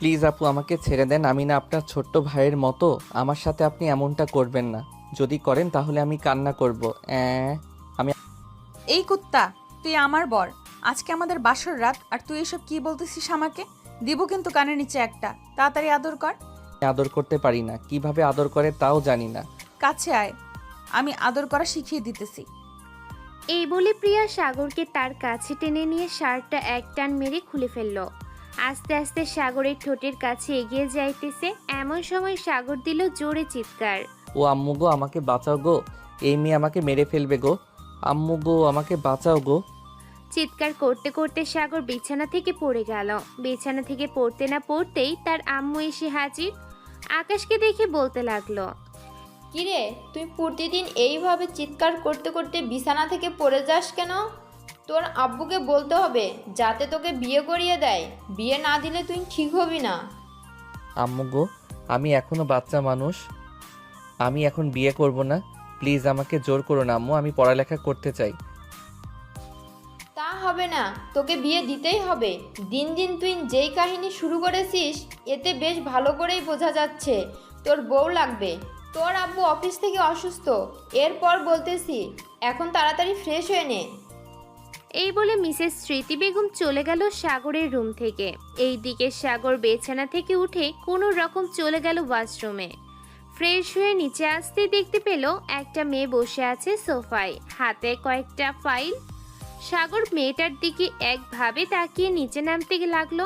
Please আপু আমাকে ছেড়ে দেন, আমি না আপনার ছোট্ট ভাইয়ের মতো, আমার সাথে আপনি এমনটা করবেন না। যদি করেন তাহলে আমি কান্না করব। আমি এই কুত্তা, তুই আমার বর। আজকে আমাদের বাসর রাত, আর তুই এসব কি বলতেছিস আমাকে? দিব কিন্তু কানের নিচে একটা। তাড়াতাড়ি আদর কর। আদর করতে পারি না, কিভাবে আদর করে তাও জানি না। কাছে আয়, আমি আদর করা শিখিয়ে দিতেছি। এই বলে প্রিয়া সাগরকে তার কাছে টেনে নিয়ে শার্টটা এক টান মেরে খুলে ফেলল। আস্তে আস্তে সাগরের ঠোঁটের কাছে এগিয়ে যাইতেছে, এমন সময় সাগর দিল জোরে চিৎকার। ও আম্মু গো, আমাকে বাঁচাও গো, এই মেয়ে আমাকে মেরে ফেলবে গো। আম্মু গো, আমাকে বাঁচাও গো। চিৎকার করতে করতে সাগর বিছানা থেকে পড়ে গেল। বিছানা থেকে পড়তে না পড়তেই তার আম্মু এসে হাজির। আকাশকে দেখে বলতে লাগলো, কিরে, তুই প্রতিদিন এইভাবে চিৎকার করতে করতে বিছানা থেকে পড়ে যাস কেন? তোর আব্বুকে বলতে হবে যাতে তোকে বিয়ে করিয়ে দেয়। বিয়ে না দিলে তুই ঠিক হবি না। আম্মু গো, আমি এখনো বাচ্চা মানুষ, আমি এখন বিয়ে করব না। প্লিজ আমাকে জোর করো না আম্মু, আমি পড়ালেখা করতে চাই। তা হবে না, তোকে বিয়ে দিতেই হবে। দিন দিন তুই যেই কাহিনী শুরু করেছিস, এতে বেশ ভালো করেই বোঝা যাচ্ছে তোর বউ লাগবে। তোর আব্বু অফিস থেকে অসুস্থ, এরপর বলতেছি। এখন তাড়াতাড়ি ফ্রেশ হয়ে নে। এই বলে মিসেস স্মৃতি বেগম চলে গেল সাগরের রুম থেকে। এইদিকে সাগর বিছানা থেকে উঠে কোনো রকম চলে গেল ওয়াশরুমে। ফ্রেশ হয়ে নিচে আসতে দেখতে পেল একটা মেয়ে বসে আছে সোফায়, হাতে কয়েকটা ফাইল। সাগর মেয়েটার দিকে একভাবে তাকিয়ে নিচে নামতে লাগলো।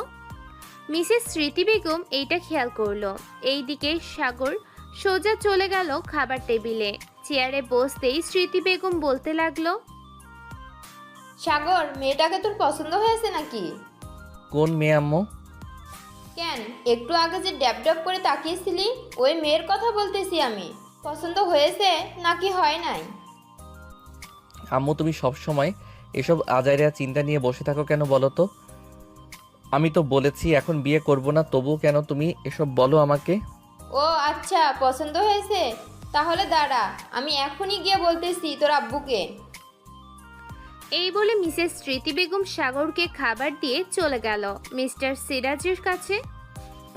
মিসেস স্মৃতি বেগম এইটা খেয়াল করলো। এইদিকে সাগর সোজা চলে গেল খাবার টেবিলে। চেয়ারে বসতেই স্মৃতি বেগম বলতে লাগলো, সাগর, মেয়েটাকে তোর পছন্দ হয়েছে নাকি? কোন মেয়ে আম্মু? কেন, একটু আগে যে ড্যাব ড্যাব করে তাকিয়েছিলি, ওই মেয়ের কথা বলতেছি আমি। পছন্দ হয়েছে নাকি হয় নাই? আম্মু তুমি সব সময় এসব আজাইরা চিন্তা নিয়ে বসে থাকো কেন বলো তো? আমি তো বলেছি এখন বিয়ে করব না, তবুও কেন তুমি এসব বলো আমাকে? ও আচ্ছা, পছন্দ হয়েছে। তাহলে দাঁড়া, আমি এখনই গিয়ে বলতেছি তোর আব্বুকে। এই বলে মিসেস স্মৃতি বেগম সাগরকে খাবার দিয়ে চলে গেল মিস্টার সিরাজের কাছে।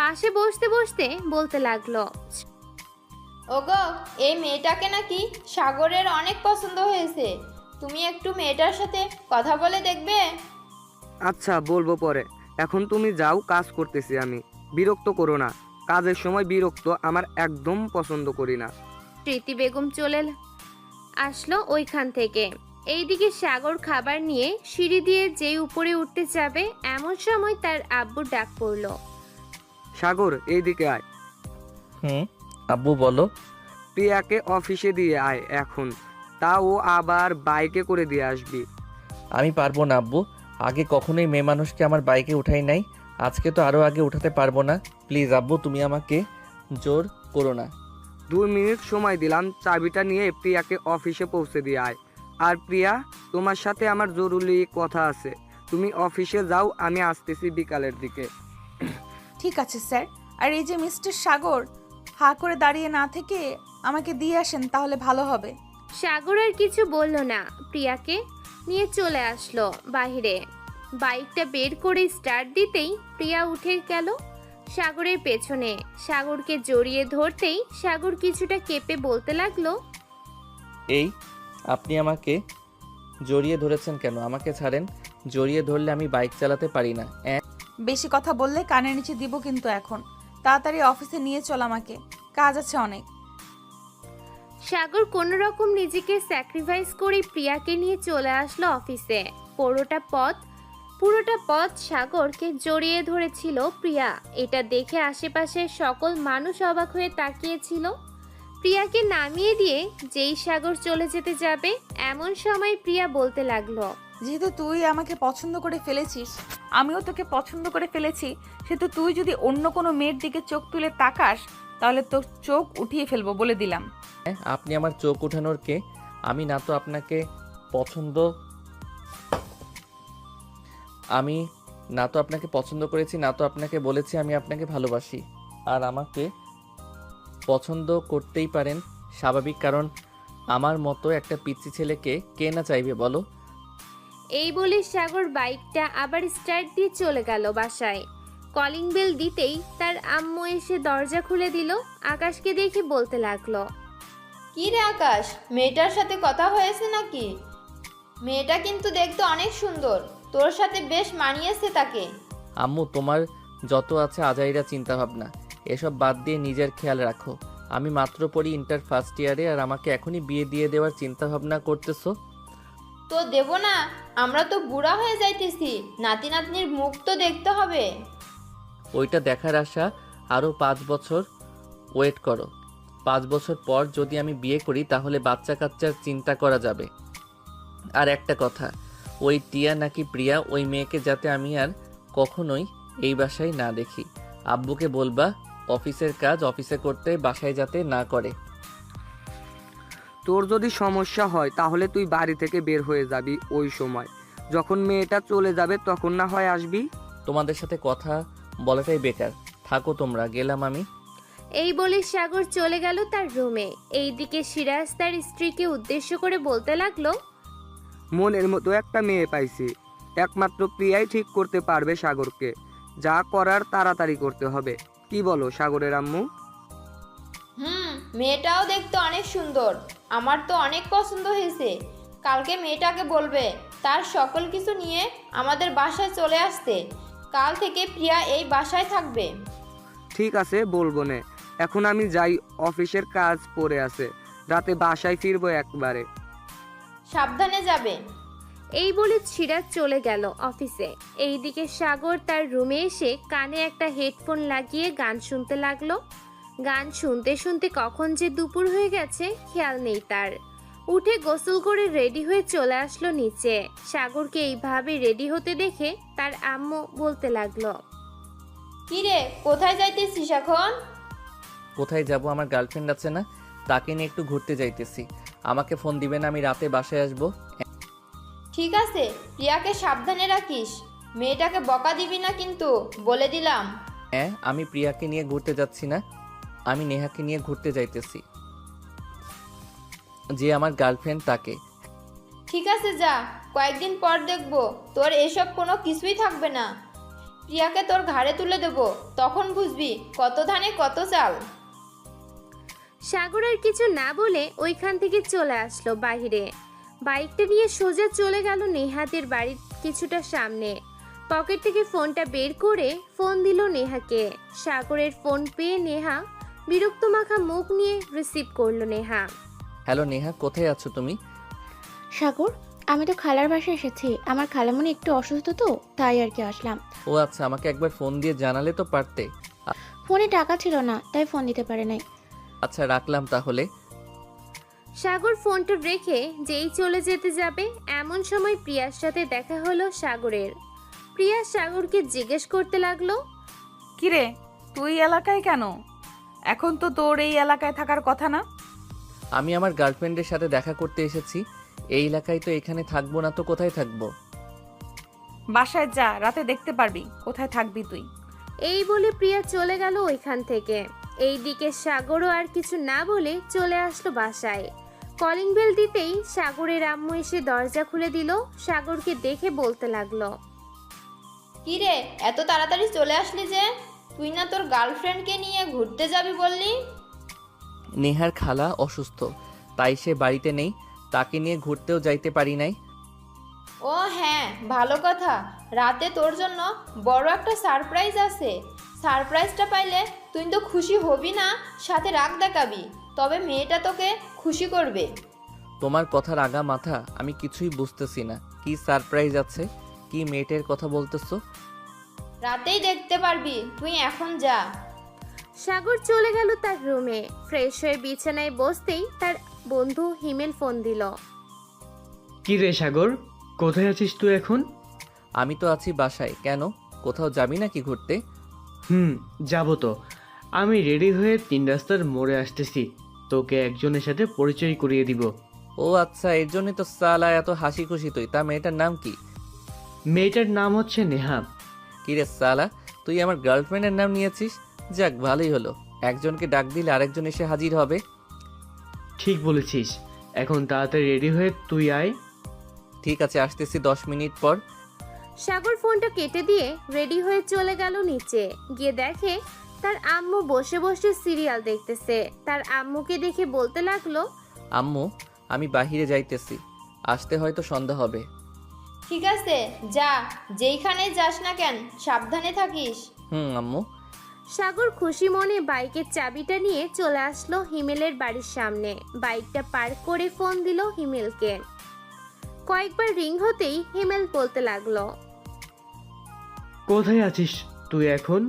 পাশে বসতে বসতে বলতে লাগলো, ওগো, এই মেয়েটাকে নাকি সাগরের অনেক পছন্দ হয়েছে। তুমি একটু মেয়েটার সাথে কথা বলে দেখবে? আচ্ছা, বলবো পরে। এখন তুমি যাও, কাজ করতেছি আমি। বিরক্ত করো না, কাজের সময় বিরক্ত আমার একদম পছন্দ করি না। স্মৃতি বেগম চলে আসলো ওইখান থেকে। এইদিকে সাগর খাবার নিয়ে সিঁড়ি দিয়ে যেই উপরে উঠতে যাবে, এমন সময় তার আব্বুর ডাক পড়লো। সাগর, এইদিকে আয়। হুম আব্বু বলো। প্রিয়াকে অফিসে দিয়ে আয় এখন, তা ও আবার বাইকে করে দিয়ে আসবি। আমি পারবো না আব্বু, আগে কখনোই মেয়ে মানুষকে আমার বাইকে উঠাই নাই, আজকে তো আরও আগে উঠাতে পারবো না। প্লিজ আব্বু তুমি আমাকে জোর করো না। 2 মিনিট সময় দিলাম, চাবিটা নিয়ে প্রিয়াকে অফিসে পৌঁছে দিয়ে আয়। আর প্রিয়া, তোমার সাথে আমার জরুরি কথা আছে। তুমি অফিসে যাও, আমি আসতেছি বিকালের দিকে। ঠিক আছে স্যার। আর এই যে মিস্টার সাগর, হা করে দাঁড়িয়ে না থেকে আমাকে দিয়ে আসেন, তাহলে ভালো হবে। সাগর আর কিছু বলল না, প্রিয়াকে নিয়ে চলে আসলো বাইরে। বাইকটা বের করে স্টার্ট দিতেই প্রিয়া উঠে গেল সাগরের পেছনে। সাগরকে জড়িয়ে ধরতেই সাগর কিছুটা কেঁপে বলতে লাগলো, এই আপনি আমাকে জড়িয়ে ধরেছেন কেন? আমাকে ছাড়েন, জড়িয়ে ধরলে আমি বাইক চালাতে পারি না। বেশি কথা বললে কানের নিচে দিব কিন্তু এখন। তাড়াতাড়ি অফিসে নিয়ে চল আমাকে, কাজ আছে অনেক। সাগর কোনো রকম নিজেকে স্যাক্রিফাইস করে প্রিয়াকে নিয়ে চলে আসলো অফিসে। পুরোটা পথ সাগরকে জড়িয়ে ধরেছিল প্রিয়া। এটা দেখে আশেপাশের সকল মানুষ অবাক হয়ে তাকিয়েছিল। প্রিয়াকে নামিয়ে দিয়ে যেই সাগর চলে যেতে যাবে, এমন সময় প্রিয়া বলতে লাগলো, যেহেতু তুই আমাকে পছন্দ করে ফেলেছিস, আমিও তোকে পছন্দ করে ফেলেছি, সেহেতু তুই যদি অন্য কোনো মেয়ের দিকে চোখ তুলে তাকাস, তাহলে তোর চোখ উঠিয়ে ফেলবো বলে দিলাম। আপনি আমার চোখ উঠানোর কে? আমি না তো আপনাকে পছন্দ আমি না তো আপনাকে পছন্দ করেছি, না তো আপনাকে বলেছি আমি আপনাকে ভালোবাসি। আর আমাকে পছন্দ করতেই পারেন, স্বাভাবিক, কারণ আমার মতো একটা পিচ্চি ছেলেকে কে না চাইবে বলো? এই বলে সাগর বাইকটা আবার স্টার্ট দিয়ে চলে গেল বাসায়। কলিং বেল দিতেই তার আম্মু এসে দরজা খুলে দিল। আকাশকে দেখে বলতে লাগলো, কি রে আকাশ, মেয়েটার সাথে কথা হয়েছে নাকি? মেয়েটা কিন্তু দেখতে অনেক সুন্দর, তোর সাথে বেশ মানিয়েছে তাকে। আম্মু, তোমার যত আছে আজাইরা চিন্তাভাবনা এসব বাদ দিয়ে নিজের খেয়াল রাখো। আমি মাত্র পড়ি ইন্টার ফার্স্ট ইয়ারে, আর আমাকে এখনই বিয়ে দিয়ে দেওয়ার চিন্তাভাবনা করতেছো? তো দেব না? আমরা তো বুড়া হয়ে যাইতেছি, নাতি নাতনির মুখ তো দেখতে হবে। ওইটা দেখার আশা আরও 5 বছর ওয়েট করো। 5 বছর পর যদি আমি বিয়ে করি তাহলে বাচ্চা কাচ্চার চিন্তা করা যাবে। আর একটা কথা, ওই টিয়া নাকি প্রিয়া, ওই মেয়েকে যাতে আমি আর কখনোই এই বাসায় না দেখি। আব্বুকে বলবা অফিসের কাজ অফিসে করতে, বাসায় যাতে না করে। তোর যদি সমস্যা হয় তাহলে তুই বাড়ি থেকে বের হয়ে যাবি ওই সময়, যখন মেয়েটা চলে যাবে তখন না হয় আসবি। তোমাদের সাথে কথা বলাটাই বেকার, থাকো তোমরা, গেলাম আমি। এই বলে সাগর চলে গেল তার রুমে। এইদিকে সিরাজ তার স্ত্রীকে উদ্দেশ্য করে বলতে লাগলো, মনের মতো একটা মেয়ে পাইছি, একমাত্র প্রিয়াই ঠিক করতে পারবে সাগরকে। যা করার তাড়াতাড়ি করতে হবে। কি বলো সাগরের আম্মু? মেয়েটাও দেখতে অনেক সুন্দর, আমার তো অনেক পছন্দ হয়েছে। কালকে মেয়েটাকে বলবে তার সকল কিছু নিয়ে আমাদের বাসায় চলে আসতে। কাল থেকে প্রিয়া এই বাসায় থাকবে। ঠিক আছে, বলবো নে। এখন আমি যাই, অফিসের কাজ পড়ে আছে, রাতে বাসায় ফিরবো একবারে। সাবধানে যাবে। এই বলে সিরাজ চলে গেল অফিসে। এইদিকে সাগর তার রুমে এসে কানে একটা হেডফোন লাগিয়ে গান শুনতে লাগলো। গান শুনতে শুনতে কখন যে দুপুর হয়ে গেছে খেয়াল নেই তার। উঠে গোসল করে রেডি হয়ে চলে আসলো নিচে। সাগরকে এইভাবে রেডি হতে দেখে তার আম্মু বলতে লাগলো, কি রে, কোথায় যাইতেছিস এখন? কোথায় যাব, আমার গার্লফ্রেন্ড আছে না, তাকে নিয়ে একটু ঘুরতে যাইতেছি। আমাকে ফোন দিবেন, আমি রাতে বাসায় আসবো। ঠিক আছে, প্রিয়াকে সাবধানে রাখিস। মেয়েটাকে বকা দিবি না কিন্তু, বলে দিলাম। হ্যাঁ, আমি প্রিয়াকে নিয়ে ঘুরতে যাচ্ছি না, আমি নেহাকে নিয়ে ঘুরতে যাইতেছি, যে আমার গার্লফ্রেন্ড তাকে। ঠিক আছে যা, কয়েকদিন পর দেখবো তোর এসব কোনো কিছুই থাকবে না। প্রিয়াকে তোর ঘাড়ে তুলে দেবো, তখন বুঝবি কত ধানে কত চাল। সাগর আর কিছু না বলে ওইখান থেকে চলে আসলো বাইরে। বাইকটা নিয়ে সোজা চলে গেল নেহাদের বাড়ির কিছুটা সামনে। পকেট থেকে ফোনটা বের করে ফোন দিল নেহাকে। সাগরের ফোন পেয়ে নেহা বিরক্ত মাখা মুখ নিয়ে রিসিভ করলো নেহা। হ্যালো নেহা, কোথায় আছো তুমি? সাগর, আমি তো খালার বাসায় এসেছি। আমার খালামণি একটু অসুস্থ তো, তাই আর কি আসলাম। ও আচ্ছা, আমাকে একবার ফোন দিয়ে জানালে তো পারতে। ফোনে টাকা ছিল না, তাই ফোন দিতে পারে নাই। আচ্ছা, রাখলাম তাহলে। সাগর ফোনটা রেখে যেই চলে যেতে যাবে এমন সময় প্রিয়ার সাথে দেখা হলো সাগরের। প্রিয়া সাগরকে জিজ্ঞেস করতে লাগলো, কিরে, তুই এলাকায় কেন? এখন তো তোর এই এলাকায় থাকার কথা না। আমি আমার গার্লফ্রেন্ডের সাথে দেখা করতে এসেছি। এই এলাকায় তো এখানে থাকবো না তো কোথায় থাকবো? বাসায় যা, রাতে দেখতে পারবি কোথায় থাকবি তুই। এই বলে প্রিয়া চলে গেল ওইখান থেকে। এইদিকে সাগরও আর কিছু না বলে চলে আসলো বাসায়। কলিং বেল দিতেই সাগরের আম্মু এসে দরজা খুলে দিল। সাগরকে দেখে বলতে লাগলো, কি রে, এত তাড়াতাড়ি চলে আসলি যে? তুই না তোর গার্লফ্রেন্ডকে নিয়ে ঘুরতে যাবি বললি? নেহার খালা অসুস্থ, তাই সে বাড়িতে নেই, তাকে নিয়ে ঘুরতেও যাইতে পারি নাই। ও হ্যাঁ, ভালো কথা। রাতে তোর জন্য বড় একটা সারপ্রাইজ আছে। সারপ্রাইজটা পাইলে তুই তো খুশি হবি না, সাথে রাগ দেখাবি। তবে মেয়েটা তোকে খুশি করবে। তোমার কথার আগা মাথা আমি কিছুই বুঝতেছি না। কি সারপ্রাইজ আছে? কি মেয়েটের কথা বলতেছো? রাতেই দেখতে পারবি, তুই এখন যা। সাগর চলে গেল তার রুমে। ফ্রেশ হয়ে বিছানায় বসতেই তার বন্ধু হিমেল ফোন দিল। কি রে সাগর, কোথায় আছিস তুই এখন? আমি তো আছি বাসায়। কেন, কোথাও যাবি নাকি ঘুরতে? যাবো তো। আমি রেডি হয়ে 3 রাস্তার মোড়ে আসতেছি, তোকে একজনের সাথে পরিচয় করিয়ে দিব। ও আচ্ছা, এর জন্যই তো সালা এত হাসি খুশি তুই। তা মেয়েটার নাম কি? মেয়েটার নাম হচ্ছে নেহা। কিরে সালা, তুই আমার গার্লফ্রেন্ডের নাম নিয়েছিস? যাক, ভালোই হলো, একজনকে ডাক দিলে আরেকজন এসে হাজির হবে। ঠিক বলেছিস। এখন তাড়াতাড়ি রেডি হয়ে তুই আয়। ঠিক আছে, আসতেছি 10 মিনিট পর। সাগর ফোনটা কেটে দিয়ে রেডি হয়ে চলে গেল নিচে। গিয়ে দেখে তার আম্মু বসে বসে সিরিয়াল দেখতেছে। তার আম্মুকে দেখে বলতে লাগলো, আম্মু, আমি বাহিরে যাইতেছি, আসতে হয়তো সন্ধ্যা হবে। ঠিক আছে, যা, যেইখানে যাস না কেন সাবধানে থাকিস। আম্মু। সাগর খুশি মনে বাইকের চাবিটা নিয়ে চলে আসলো হিমেলের বাড়ির সামনে। বাইকটা পার্ক করে ফোন দিল হিমেলকে। কয়েকবার রিং হতেই হিমেল বলতে লাগলো, কোথায় আছিস তুই এখন?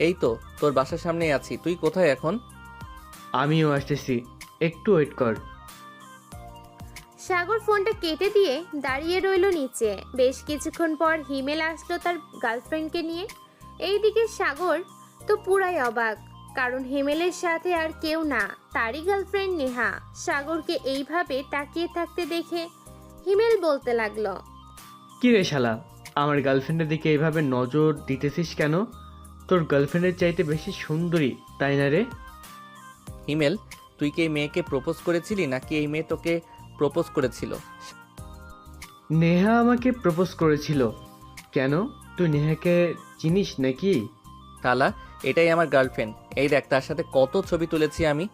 এই তো তোর বাসার সামনেই আছি, তুই কোথায় এখন? আমিও আসতেছি, একটু ওয়েট কর। সাগর ফোনটা কেটে দিয়ে দাঁড়িয়ে রইল নিচে। বেশ কিছুক্ষণ পর হিমেল আসলো তার গার্লফ্রেন্ডকে নিয়ে। এইদিকে সাগর তো পুরাই অবাক, কারণ হিমেলের সাথে আর কেউ না, তারই গার্লফ্রেন্ড নেহা। সাগরকে এইভাবে তাকিয়ে থাকতে দেখে হিমেল বলতে লাগলো, কি রে শালা, আমার গার্লফ্রেন্ডের দিকে এইভাবে নজর দিতেছিস কেন? তোর গার্লফ্রেন্ডের চাইতে বেশি সুন্দরী, তাই না রে? হিমেল, তুই কি এই মেয়েকে প্রপোজ করেছিলি নাকি এই মেয়ে তোকে প্রপোজ করেছিল? নেহা আমাকে প্রপোজ করেছিল। কেন, তুই নেহাকে চিনিস নাকি? শালা, এটাই আমার গার্লফ্রেন্ড। এই দেখ, তার সাথে কত ছবি তুলেছি আমি।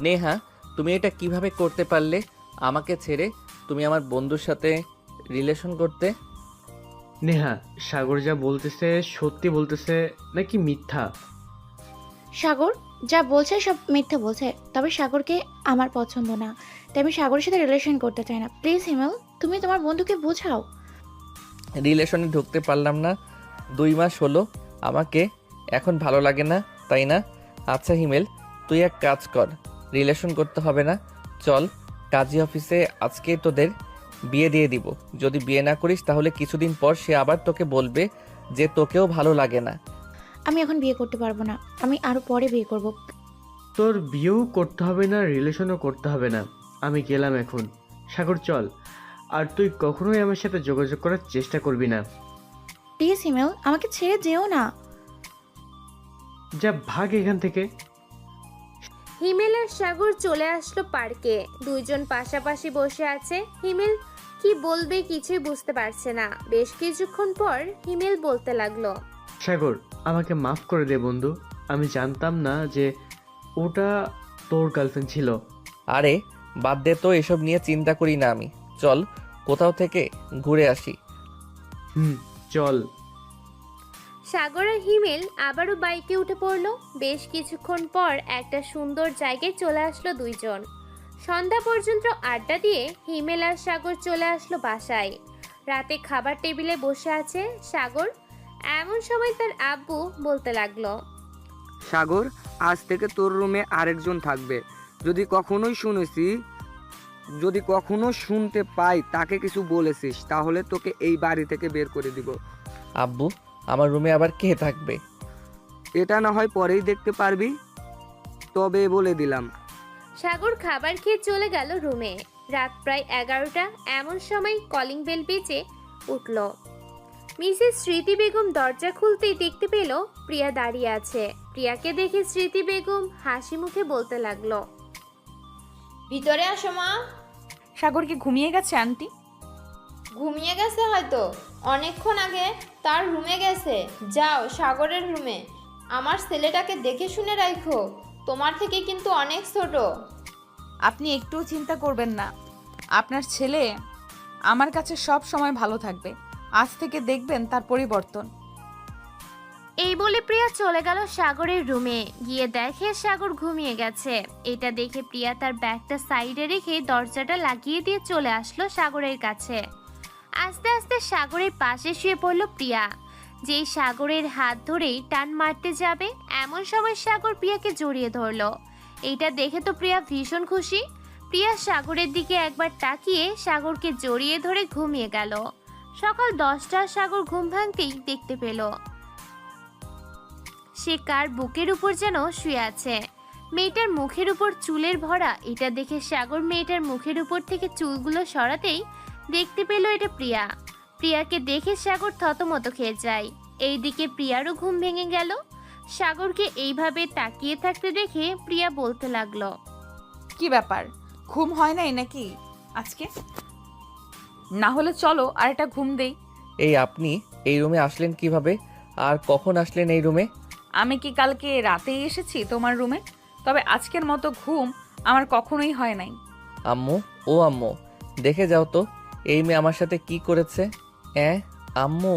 নেহা, তুমি এটা কিভাবে করতে পারলে? আমাকে ছেড়ে তুমি আমার বন্ধুর সাথে রিলেশন করতে? নেহা, সাগর যা বলতেছে সত্যি বলতেছে নাকি মিথ্যা? সাগর যা বলছে সব মিথ্যে বলছে, তবে সাগরকে আমার পছন্দ না, তাই আমি সাগরের সাথে রিলেশন করতে চাই না। প্লিজ হিমেল, তুমি তোমার বন্ধুকে বোঝাও। রিলেশনে ঢুকতে পারলাম না, 2 মাস হলো। আমাকে এখন ভালো লাগে না, তাই না? আচ্ছা হিমেল, তুই এক কাজ কর, রিলেশন করতে হবে না, চল কাজী অফিসে আজকে তোদের বিয়ে দিয়ে দিব। যদি বিয়ে না করিস তাহলে কিছুদিন পর সে আবার তোকে বলবে যে তোকেও ভালো লাগে না। আমি এখন বিয়ে করতে পারবো না, আমি আরো পরে বিয়ে করব। তোর বিয়েও করতে হবে না, রিলেশনও করতে হবে না, আমি গেলাম এখন। সাগর চল, আর তুই কখনোই আমার সাথে যোগাযোগ করার চেষ্টা করবি না। প্লিজ হিমেল, আমাকে ছেড়ে যেও না। যা, ভাগ এখান থেকে। হিমেল আর সাগর চলে আসলো পার্কে। দুইজন পাশাপাশি বসে আছে। হিমেল কি বলবে কিছুই বুঝতে পারছে না। বেশ কিছুক্ষণ পর হিমেল বলতে লাগলো, সাগর, আমাকে মাফ করে দে বন্ধু, আমি জানতাম না যে ওটা তোর গার্লফ্রেন্ড ছিল। আরে বাদ দে তো, এসব নিয়ে চিন্তা করি না আমি। চল কোথাও থেকে ঘুরে আসি। চল। সাগর আর হিমেল আবারও বাইকে উঠে পড়লো। বেশ কিছুক্ষণ পর একটা সুন্দর জায়গায় চলে আসলো দুইজন। সন্ধ্যা পর্যন্ত আড্ডা দিয়ে হিমেল আর সাগর চলে আসলো বাসায়। রাতে খাবার টেবিলে বসে আছে সাগর। এমন সময় তার আব্বু বলতে লাগলো, সাগর, আজ থেকে তোর রুমে আরেকজন থাকবে। যদি কখনো শুনতে পাই তাকে কিছু বলেছিস তাহলে তোকে এই বাড়ি থেকে বের করে দিব। আব্বু, আমার রুমে আবার কে থাকবে? এটা না হয় পরেই দেখতে পারবি, তবে বলে দিলাম। সাগর খাবার খেয়ে চলে গেল রুমে। রাত প্রায় 11টা। এমন সময় কলিং বেল বেজে উঠল। মিসেস স্মৃতি বেগম দরজা খুলতেই দেখতে পেল প্রিয়া দাঁড়িয়ে আছে। প্রিয়াকে দেখে স্মৃতি বেগম হাসি মুখে বলতে লাগলো, ভিতরে আসো মা। সাগর কি ঘুমিয়ে গেছে আন্টি? ঘুমিয়ে গেছে হয়তো, অনেকক্ষণ আগে তার রুমে গেছে। যাও সাগরের রুমে। আমার ছেলেটাকে দেখে শুনে রাখো, তোমার থেকে কিন্তু অনেক ছোট। আপনি একটুও চিন্তা করবেন না, আপনার ছেলে আমার কাছে সব সময় ভালো থাকবে। আজ থেকে দেখবেন তার পরিবর্তন। এই বলে প্রিয়া চলে গেল সাগরের রুমে। গিয়ে দেখে সাগর ঘুমিয়ে গেছে। এটা দেখে প্রিয়া তার ব্যাগটা সাইডে রেখে দরজাটা লাগিয়ে দিয়ে চলে আসলো সাগরের কাছে। আস্তে আস্তে সাগরের পাশে শুয়ে পড়ল প্রিয়া। যেই সাগরের হাত ধরেই টান মারতে যাবে, এমন সময় সাগর প্রিয়াকে জড়িয়ে ধরলো। এইটা দেখে তো প্রিয়া ভীষণ খুশি। প্রিয়া সাগরের দিকে একবার তাকিয়ে সাগরকে জড়িয়ে ধরে ঘুমিয়ে গেল। সকাল 10টা সাগর ঘুম ভাঙতেই দেখতে পেল সে কার বুকের উপর যেন শুয়ে আছে। মেয়েটার মুখের উপর চুলের ভরা। এটা দেখে সাগর মেয়েটার মুখের উপর থেকে চুলগুলো সরাতেই দেখতে পেল এটা প্রিয়া। প্রিয়াকে দেখে সাগর থতমত খেয়ে যায়। এইদিকে প্রিয়ারও ঘুম ভেঙে গেল। সাগরকে এইভাবে তাকিয়ে থাকতে দেখে প্রিয়া বলতে লাগলো, কি ব্যাপার, ঘুম হয় নাই নাকি আজকে? না হলে চলো আর একটা ঘুম দেই। এই আপনি এই রুমে আসলেন কিভাবে আর কখন আসলেন এই রুমে? আমি কি কালকে রাতেই এসেছি তোমার রুমে? তবে আজকের মতো ঘুম আমার কখনোই হয় নাই। আম্মু, ও আম্মু, দেখে যাও তো এই মেয়ে আমার সাথে কি করেছে। আম্মু।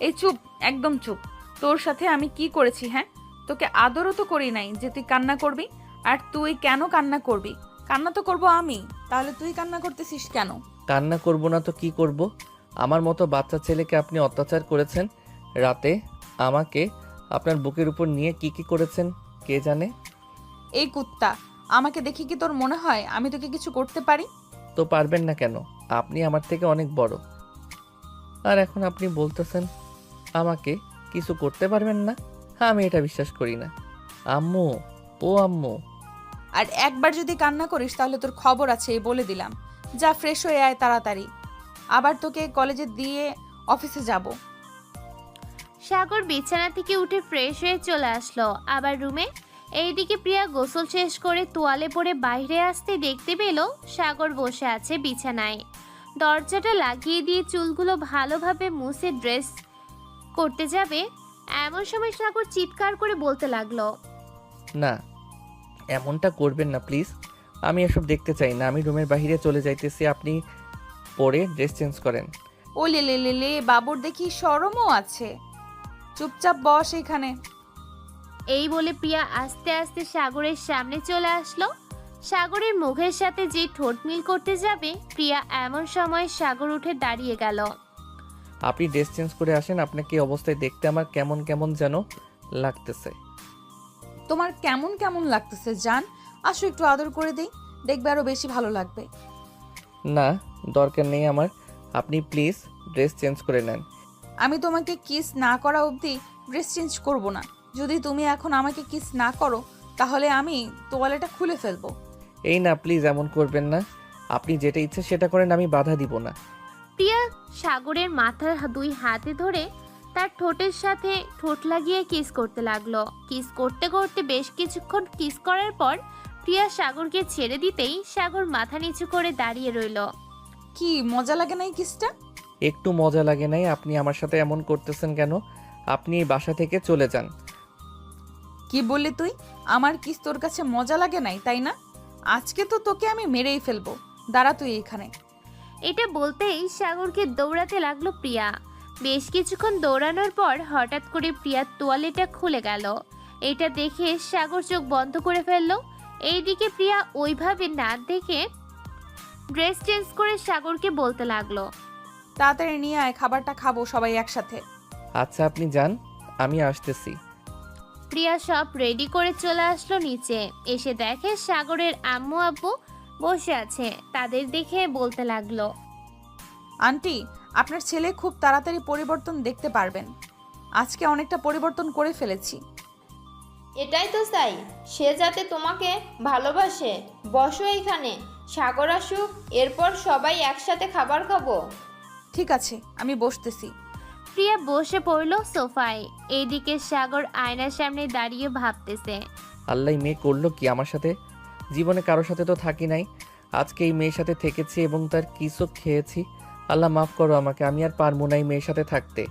এই চুপ, একদম চুপ। তোর সাথে আমি কি করেছি? হ্যাঁ, তোকে আদরও তো করি নাই যে তুই কান্না করবি। আর তুই কেন কান্না করবি? কান্না তো করব আমি, তাহলে তুই কান্না করতেছিস কেন? কান্না করব না তো কি করব? আমার মতো বাচ্চা ছেলেকে আপনি অত্যাচার করেছেন, রাতে আমাকে আপনার বুকের উপর নিয়ে কি কি করেছেন কে জানে। এই কুত্তা, আমাকে দেখি কি তোর মনে হয় আমি তোকে কিছু করতে পারি? তো পারবেন না কেন? আপনি আমার থেকে অনেক বড়, আর এখন আপনি বলতেছেন আমাকে কিছু করতে পারবেন না? আমি এটা বিশ্বাস করি না। আম্মু, ও আম্মু। আর একবার যদি কান্না করিস তাহলে তোর খবর আছে, এই বলে দিলাম। যা ফ্রেশ হয়ে আয় তাড়াতাড়ি, আবার তোকে কলেজে দিয়ে অফিসে যাব। সাগর বিছানা থেকে উঠে ফ্রেশ হয়ে চলে আসলো আবার রুমে। এইদিকে প্রিয়া গোসল শেষ করে তোয়ালে পরে বাইরে আসতে দেখতে পেল সাগর বসে আছে বিছানায়। দরজাটা লাগিয়ে দিয়ে চুলগুলো ভালোভাবে মুছে ড্রেস করতে যাবে, এমন সময় সাগর চিৎকার করে বলতে লাগলো, না, এমনটা করবেন না প্লিজ। আমি এসব দেখতে চাই না। আমি রুমের বাইরে চলে যাইতেছি, আপনি পরে ড্রেস চেঞ্জ করেন। ও লে লে লে লে, বাবুর দেখি শরমও আছে। চুপচাপ বস এখানে। এই বলে প্রিয়া আস্তে আস্তে সাগরের সামনে চলে আসলো। সাগরের মুখের সাথে যে ঠোঁট মিল করতে যাবে, প্রিয়া এমন সময় সাগর উঠে দাঁড়িয়ে গেল। আপনি ড্রেস চেঞ্জ করে আসেন, আপনাকে এই অবস্থায় দেখতে আমার কেমন কেমন যেন লাগতেছে। তোমার কেমন কেমন লাগতেছে জান? আসো একটু আদর করে দেই, দেখবে আরো বেশি ভালো লাগবে। না, দরকার নেই আমার। আপনি প্লিজ ড্রেস চেঞ্জ করে নেন। আমি তোমাকে কিস না করা অবধি ড্রেস চেঞ্জ করব না। যদি তুমি এখন আমাকে কিস না করো তাহলে আমি তোয়ালেটা খুলে ফেলবো। এই না, প্লিজ এমন করবেন না। আপনি যেটা ইচ্ছে সেটা করেন, আমি বাধা দিব না। প্রিয়া সাগরের মাথার দুই হাতে ধরে তার ঠোঁটের সাথে ঠোঁট লাগিয়ে কিস করতে লাগলো। কিস করতে করতে বেশ কিছুক্ষণ কিস করার পর প্রিয়া সাগরকে ছেড়ে দিতেই সাগর মাথা নিচু করে দাঁড়িয়ে রইল। কি মজা লাগে না এই কিসটা? একটু মজা লাগে নাই। আপনি আমার সাথে এমন করতেছেন কেন? আপনি এই বাসা থেকে চলে যান। কি বললি তুই? আমার কিস তোর কাছে মজা লাগে নাই, তাই না? আজকে তো তোকে আমি মেরেই ফেলবো। দাঁড়া তুই এখানে। এটা বলতেই সাগরকে দৌড়াতে লাগলো প্রিয়া। বেশ কিছুক্ষণ দৌড়ানোর পর হঠাৎ করে প্রিয়ার তোয়ালেটা খুলে গেল। এটা দেখে সাগর চোখ বন্ধ করে ফেললো। এইদিকে প্রিয়া ওইভাবে না দেখে ড্রেস চেঞ্জ করে সাগরকে বলতে লাগলো, তাড়াতাড়ি নিয়ে আয়, খাবারটা খাবো সবাই একসাথে। আচ্ছা আপনি যান, আমি আসতেছি। প্রিয়া সব রেডি করে চলে আসলো নিচে। এসে দেখে সাগরের আম্মু আব্বু বসে আছে। তাদের দেখে বলতে লাগলো, আন্টি, আপনার ছেলে খুব তাড়াতাড়ি পরিবর্তন দেখতে পারবেন। আজকে অনেকটা পরিবর্তন করে ফেলেছি। এটাই তো চাই, সে যাতে তোমাকে ভালোবাসে। বসো এইখানে, সাগর আসুক, এরপর সবাই একসাথে খাবার খাবো। ঠিক আছে, আমি বসতেছি। প্রিয়া বসে পড়লো সোফায়। এইদিকে সাগর আয়নার সামনে দাঁড়িয়ে ভাবতেছে, আল্লাহ, মেয়ে করলো কি আমার সাথে? জীবনে কারোর সাথে তো থাকি নাই, আজকে এই মেয়ের সাথে থেকেছি এবং তার কিসও খেয়েছি। আল্লাহ মাফ করো আমাকে, আমি আর পারবো না এই মেয়ের সাথে থাকতে।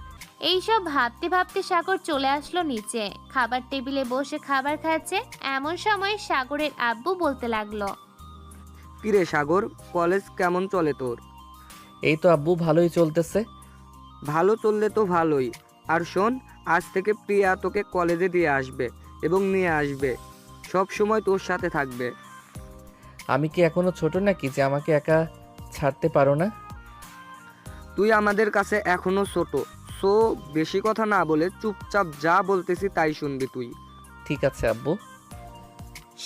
এইসব ভাবতে ভাবতে সাগর চলে আসলো নিচে। খাবার টেবিলে বসে খাবার খাচ্ছে। এমন সময় সাগরের আব্বু বলতে লাগলো, কিরে সাগর, কলেজ কেমন চলে তোর? এই তো আব্বু, ভালোই চলতেছে। ভালো চললে তো ভালোই। আর শোন, আজ থেকে প্রিয়া তোকে কলেজে দিয়ে আসবে এবং নিয়ে আসবে, সব সময় তোর সাথে থাকবে। আমি কি এখনো ছোট নাকি যে আমাকে একা ছাড়তে পারো না? তুই আমাদের কাছে এখনো ছোট, সো বেশি কথা না বলে চুপচাপ যা বলতেছি তাই শুনবি তুই। ঠিক আছে আব্বু।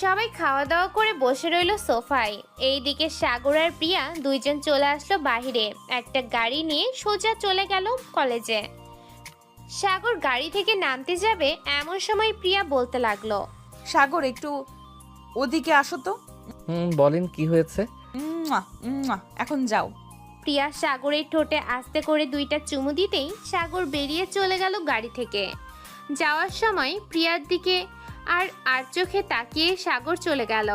সবাই খাওয়া দাওয়া করে বসে রইলো সোফায়। এইদিকে সাগর আর প্রিয়া দুইজন চলে আসলো বাহিরে। একটা গাড়ি নিয়ে সোজা চলে গেল কলেজে। সাগর গাড়ি থেকে নামতে যাবে, এমন সময় প্রিয়া বলতে লাগলো, সাগর, একটু ওদিকে আসো তো। বলেন কি হয়েছে? মুয়া, মুয়া, এখন যাও। প্রিয়া সাগরের ঠোঁটে আস্তে করে দুইটা চুমু দিতেই সাগর বেরিয়ে চলে গেল গাড়ি থেকে। যাওয়ার সময় প্রিয়ার দিকে আর চোখে তাকিয়ে সাগর চলে গেল।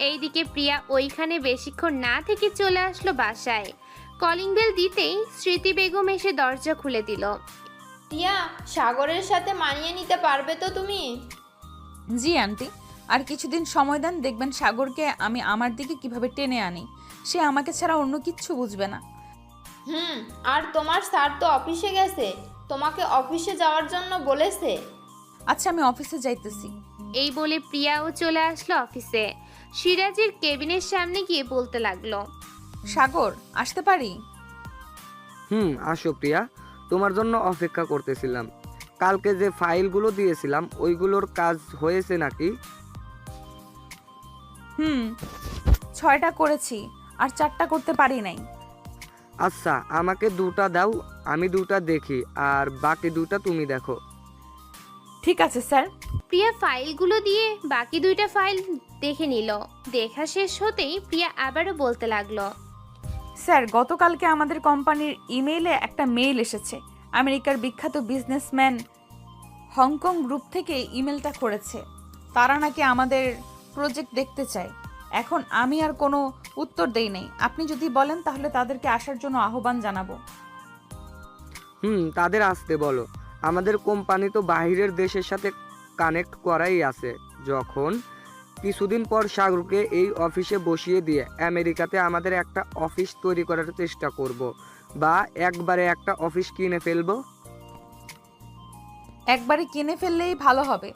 এইদিকে প্রিয়া ওইখানে বেশিক্ষণ না থেকে চলে আসলো বাসায়। কলিং বেল দিতেই স্মৃতি বেগম এসে দরজা খুলে দিল। টিয়া, সাগরের সাথে মানিয়ে নিতে পারবে তো তুমি? জি আন্টি, আর কিছুদিন সময় দেন, দেখবেন সাগরকে আমি আমার দিকে কিভাবে টেনে আনি। সে আমাকে ছাড়া অন্য কিচ্ছু বুঝবে না। আর তোমার স্যার তো অফিসে গেছে, তোমাকে অফিসে যাওয়ার জন্য বলেছে। আচ্ছা, আমি অফিসে যাইতেছি। এই বলে প্রিয়াও চলে আসলো অফিসে। সিরাজের কেবিনের সামনে গিয়ে বলতে লাগলো, সাগর, আসতে পারি? আসো প্রিয়া, তোমার জন্য অপেক্ষা করতেছিলাম। কালকে যে ফাইলগুলো দিয়েছিলাম ওইগুলোর কাজ হয়েছে নাকি? 6টা করেছি, আর 4টা করতে পারি নাই। আচ্ছা, আমাকে 2টা দাও, আমি 2টা দেখি, আর বাকি 2টা তুমি দেখো। ঠিক আছে স্যার। প্রিয়া ফাইলগুলো দিয়ে বাকি 2টা ফাইল দেখে নিল। দেখা শেষ হতেই প্রিয়া আবারও বলতে লাগলো, স্যার, গতকালকে আমাদের কোম্পানির ইমেইলে একটা মেইল এসেছে। আমেরিকার বিখ্যাত বিজনেসম্যান হংকং গ্রুপ থেকে ইমেলটা করেছে। তারা নাকি আমাদের প্রজেক্ট দেখতে চায়। এখন আমি আর কোনো উত্তর দেই নাই। আপনি যদি বলেন তাহলে তাদেরকে আসার জন্য আহ্বান জানাবো। তাদের আসতে বলো। আমাদের কোম্পানি তো বাইরের দেশের সাথে কানেক্ট করাই আছে। যখন কিছুদিন পর সাগরকে এই অফিসে বসিয়ে দিয়ে আমেরিকাতে আমাদের একটা অফিস তৈরি করার চেষ্টা করব, বা একবারে একটা অফিস কিনে ফেলবো। একবারে কিনে ফেললেই ভালো হবে,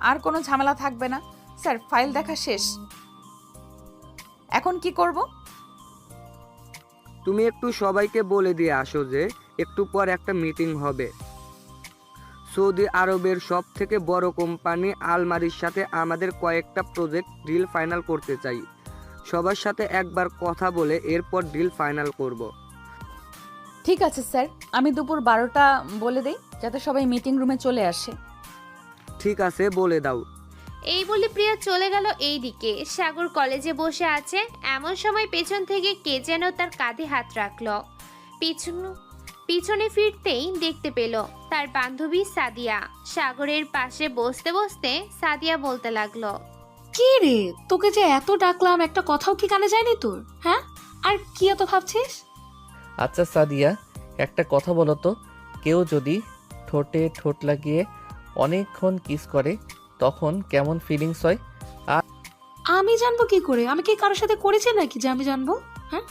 আর কোনো ঝামেলা থাকবে না। স্যার, ফাইল দেখা শেষ, এখন কি করব? তুমি একটু সবাইকে বলে দিয়ে আসো যে একটু পর একটা মিটিং হবে। সৌদি আরবের সব থেকে বড় কোম্পানি আলমারির সাথে আমাদের কয়েকটা প্রজেক্ট ডিল ফাইনাল করতে চাই। সবার সাথে একবার কথা বলে এরপর ডিল ফাইনাল করব। ঠিক আছে স্যার, আমি দুপুর 12টা বলে দেই যাতে সবাই মিটিং রুমে চলে আসে। ঠিক আছে, বলে দাও। এই বলে প্রিয়া চলে গেল এই দিকে। সাগর কলেজে বসে আছে, এমন সময় পেছন থেকে কে যেন তার কাঁধে হাত রাখলো। পিছনে ফিরতেই দেখতে পেল তার বান্ধবী সাদিয়া। সাগরের পাশে বসতে বসতে সাদিয়া বলতে লাগলো, কি রে, তোকে যে এত ডাকলাম, একটা কথাও কি কানে যায়নি তোর? হ্যাঁ, আর কি এত ভাবছিস? আচ্ছা সাদিয়া, একটা কথা বলো তো, কেউ যদি ঠোঁটে ঠোঁট লাগিয়ে অনেকক্ষণ কিস করে তখন কেমন ফিলিংস হয়? আমি জানবো কি করে? আমি কি কারোর সাথে করেছি নাকি যে আমি জানবো? হ্যাঁ,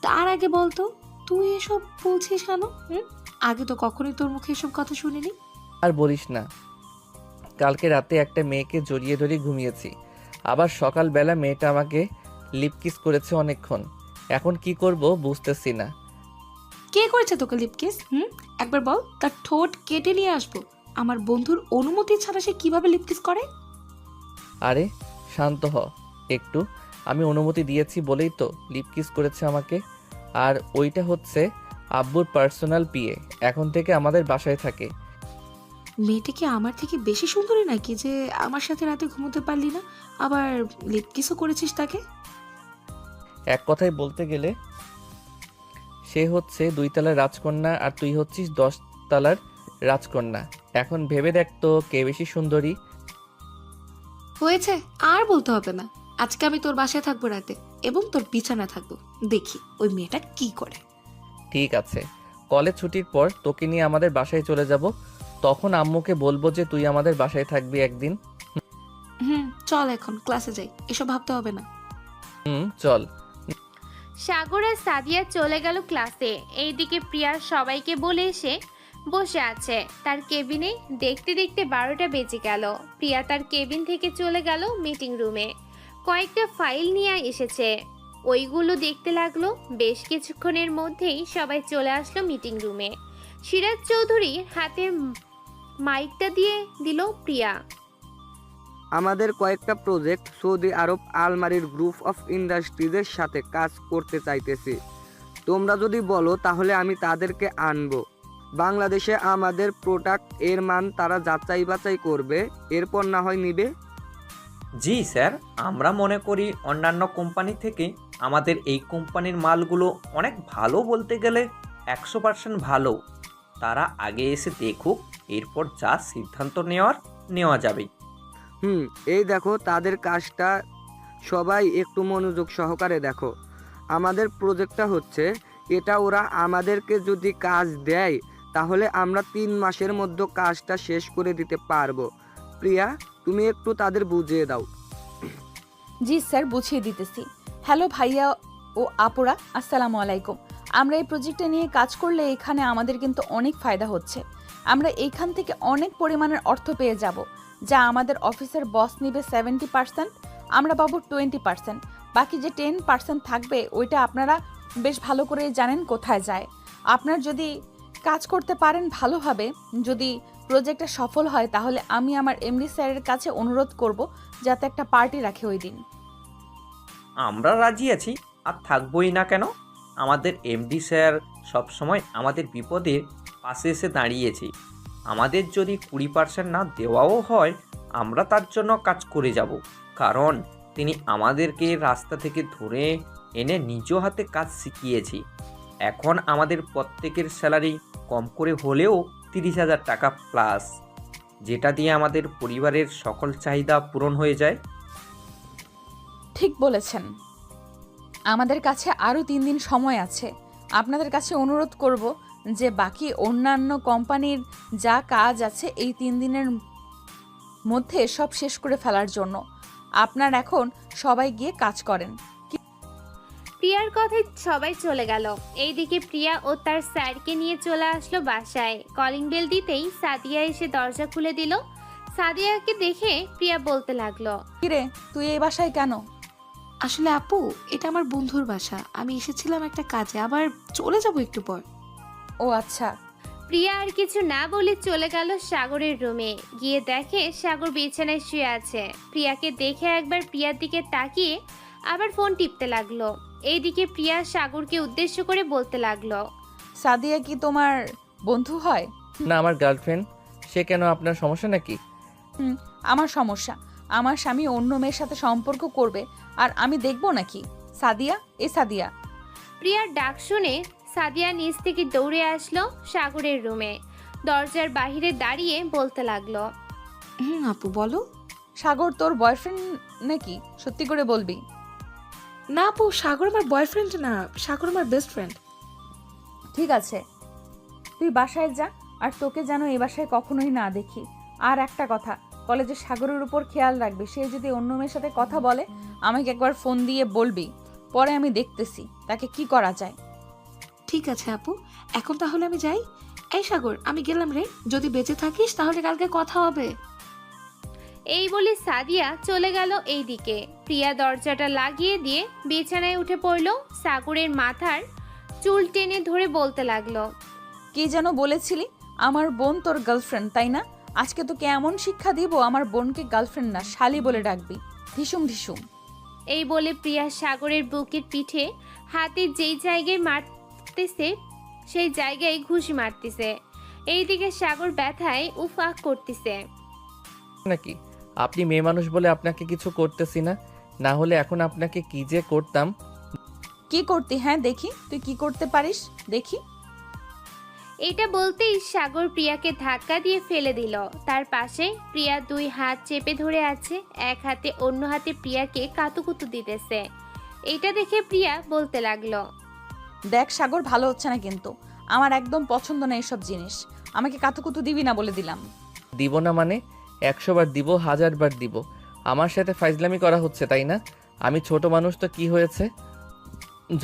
তার আগে বলতো তুই এসব বলছিস কেন? আগে তো কখনোই তোর মুখে এসব কথা শুনিনি। আর বলিস না, কালকে রাতে একটা মেয়েকে জড়িয়ে ধরে ঘুমিয়েছি, আবার সকালবেলা মেয়েটা আমাকে লিপ কিস করেছে অনেকক্ষণ। এখন কি করব বুঝতেছি না। কে করেছে তোকে লিপ কিস? একবার বল, তার ঠোঁট কেটে নিয়ে আসবো। আমার বন্ধুর অনুমতি ছাড়া সে কিভাবে লিপ কিস করে? আরে শান্ত হ একটু, আমি অনুমতি দিয়েছি বলেই তো লিপ কিস করেছে আমাকে। আর ওইটা হচ্ছে আব্বুর পার্সোনাল পিএ, এখন থেকে আমাদের বাসায় থাকে। মেয়েটা কি আমার থেকে বেশি সুন্দরী নাকি যে আমার সাথে রাতে ঘুমোতে পারলি না, আবার লিপ কিসও করেছিস তাকে? এক কথায় বলতে গেলে সে হচ্ছে 2 তলার রাজকন্যা আর তুই হচ্ছিস 10 তলার রাজকন্যা। এখন ভেবে দেখ তো কে বেশি সুন্দরী। হয়েছে, আর বলতে হবে না। আজকে আমি তোর বাসায় থাকবো রাতে, এবং তোর বিছানা থাকবো। দেখি ওই মেয়েটা কি করে। ঠিক আছে, কলেজ ছুটির পর তোকে নিয়ে আমাদের বাসায় চলে যাব, তখন আম্মুকে বলবো যে তুই আমাদের বাসায় থাকবি একদিন। চল এখন ক্লাসে যাই, এসব ভাবতে হবে না। চল। সাগর আর সাদিয়া চলে গেল ক্লাসে। এইদিকে প্রিয়া সবাইকে বলে এসে বসে আছে তার কেবিনে। দেখতে দেখতে 12টা বেজে গেল। প্রিয়া তার কেবিন থেকে চলে গেল মিটিং রুমে। কয়েকটা ফাইল নিয়ে এসেছে, ওইগুলো দেখতে লাগলো। বেশ কিছুক্ষণের মধ্যেই সবাই চলে আসলো মিটিং রুমে। সিরাজ চৌধুরীর হাতে মাইকটা দিয়ে দিল প্রিয়া। আমাদের কয়েকটা প্রজেক্ট সৌদি আরব আলমারির গ্রুপ অফ ইন্ডাস্ট্রিজের সাথে কাজ করতে চাইতেছি। তোমরা যদি বলো তাহলে আমি তাদেরকে আনবো। বাংলাদেশে আমাদের প্রোডাক্ট এর মান তারা যাচাই বাছাই করবে, এরপর না হয় নিবে। জি স্যার, আমরা মনে করি অন্যান্য কোম্পানি থেকে আমাদের এই কোম্পানির মালগুলো অনেক ভালো, বলতে গেলে 100% ভালো। তারা আগে এসে দেখুক, এরপর যা সিদ্ধান্ত নেওয়া যাবে। এই দেখো তাদের কাজটা, সবাই একটু মনোযোগ সহকারে দেখো। আমাদের প্রজেক্টটা হচ্ছে এটা, ওরা আমাদেরকে যদি কাজ দেয় তাহলে আমরা 3 মাসের মধ্যে কাজটা শেষ করে দিতে পারবো। প্রিয়া, তুমি একটু তাদের বুঝিয়ে দাও। জি স্যার, বুঝিয়ে দিতেছি। হ্যালো ভাইয়া ও আপুরা, আসসালামু আলাইকুম। আমরা এই প্রজেক্টটা নিয়ে কাজ করলে এখানে আমাদের কিন্তু অনেক ফায়দা হচ্ছে। আমরা এইখান থেকে অনেক পরিমাণের অর্থ পেয়ে যাব, যা আমাদের অফিসের বস নেবে 70%, আমরা পাবো 20%। বাকি যে 10% থাকবে ওইটা আপনারা বেশ ভালো করে জানেন কোথায় যায়। আপনার যদি কাজ করতে পারেন ভালোভাবে, যদি প্রজেক্টটা সফল হয়, তাহলে আমি আমার এমডি স্যারের কাছে অনুরোধ করব যাতে একটা পার্টি রাখে ওই দিন। আমরা রাজি আছি, আর থাকবোই না কেন? আমাদের এমডি স্যার সবসময় আমাদের বিপদের পাশে এসে দাঁড়িয়েছি। আমাদের যদি 20% না দেওয়াও হয়, আমরা তার জন্য কাজ করে যাব, কারণ তিনি আমাদেরকে রাস্তা থেকে ধরে এনে নিজ হাতে কাজ শিখিয়েছি। এখন আমাদের প্রত্যেকের স্যালারি কম করে হলেও 30,000 টাকা প্লাস, যেটা দিয়ে আমাদের পরিবারের সকল চাহিদা পূরণ হয়ে যায়। ঠিক বলেছেন। আমাদের কাছে আরও 3 দিন সময় আছে। আপনাদের কাছে অনুরোধ করব যে বাকি অন্যান্য কোম্পানির যা কাজ আছে এই 3 দিনের মধ্যে সব শেষ করে ফেলার জন্য। আপনার এখন সবাই গিয়ে কাজ করেন। প্রিয়ার কথায় সবাই চলে গেল। এইদিকে প্রিয়া ও তার স্যারকে নিয়ে চলে আসলো বাসায়। কলিং বেল দিতেই সাদিয়া এসে দরজা খুলে দিল। সাদিয়াকে দেখে প্রিয়া বলতে লাগলো, কিরে, তুই এই বাসায় কেন? আসলে আপু, এটা আমার বন্ধুর বাসা। আমি এসেছিলাম একটা কাজে, আবার চলে যাব একটু পর। ও আচ্ছা। প্রিয়া আর কিছু না বলে চলে গেল সাগরের রুমে। গিয়ে দেখে সাগর বিছানায় শুয়ে আছে। প্রিয়াকে দেখে একবার প্রিয়ার দিকে তাকিয়ে আবার ফোন টিপতে লাগলো। এইদিকে প্রিয়া সাগরকে উদ্দেশ্য করে বলতে লাগলো, সাদিয়া কি তোমার বন্ধু হয়? না, আমার গার্লফ্রেন্ড। সে কেন, আপনার সমস্যা নাকি? আমার সমস্যা। আমার স্বামী অন্য মেয়ের সাথে সম্পর্ক করবে আর আমি দেখবো নাকি? সাদিয়া, এ সাদিয়া। প্রিয়ার ডাক শুনে সাদিয়া নিচ থেকে দৌড়ে আসলো সাগরের রুমে। দরজার বাহিরে দাঁড়িয়ে বলতে লাগলো, আপু বলো। সাগর তোর বয়ফ্রেন্ড নাকি? সত্যি করে বলবি। না আপু, সাগর আমার বয়ফ্রেন্ড না, সাগর আমার বেস্ট ফ্রেন্ড। ঠিক আছে, তুই বাসায় যা, আর তোকে যেন এই বাসায় কখনোই না দেখি। আর একটা কথা, কলেজে সাগরের উপর খেয়াল রাখবি। সে যদি অন্য মেয়ের সাথে কথা বলে আমাকে একবার ফোন দিয়ে বলবি, পরে আমি দেখতেছি তাকে কি করা যায়। ঠিক আছে আপু, এখন তাহলে আমি যাই। এই সাগর, আমি গেলাম রে। যদি বেঁচে থাকিস তাহলে কালকে কথা হবে। এই বলে সাদিয়া চলে গেল। এইদিকে প্রিয়া দরজাটা লাগিয়ে দিয়ে বিছানায় উঠে পড়ল। সাগরের মাথার চুল টেনে ধরে বলতে লাগলো, কি যেন বলেছিলি? আমার বোন তোর গার্লফ্রেন্ড, তাই না? আজকে তোকে এমন শিক্ষা দিব, আমার বোনকে গার্লফ্রেন্ড না শালি বলে ডাকবি। ঢিসুম ঢিসুম। এই বলে প্রিয়া সাগরের বুকের পিঠে হাতে যেই জায়গায় মারতেছে সেই জায়গায় ঘুষি মারতেছে। এইদিকে সাগর ব্যথায় উফাক করতেছে। নাকি আপনি মেয়ে মানুষ বলে আপনাকে কিছু করতেছি না, না হলে এখন আপনাকে কি যে করতাম। কি করতি? হ্যাঁ দেখি, তুই কি করতে পারিস দেখি। এটা বলতেই সাগর প্রিয়াকে ধাক্কা দিয়ে ফেলে দিল। তার পাশে প্রিয়া 2 হাত চেপে ধরে আছে, এক হাতে অন্য হাতে প্রিয়াকে কাতুকুতু দিতেছে। এটা দেখে প্রিয়া বলতে লাগলো, দেখ সাগর, ভালো হচ্ছে না কিন্তু। আমার একদম পছন্দ না এইসব জিনিস। আমাকে কাতুকুতু দিবি না বলে দিলাম। দিব না মানে 100 বার দিব, 1000 বার দিব। আমার সাথে ফাইজলামি করা হচ্ছে, তাই না? আমি ছোট মানুষ তো কি হয়েছে,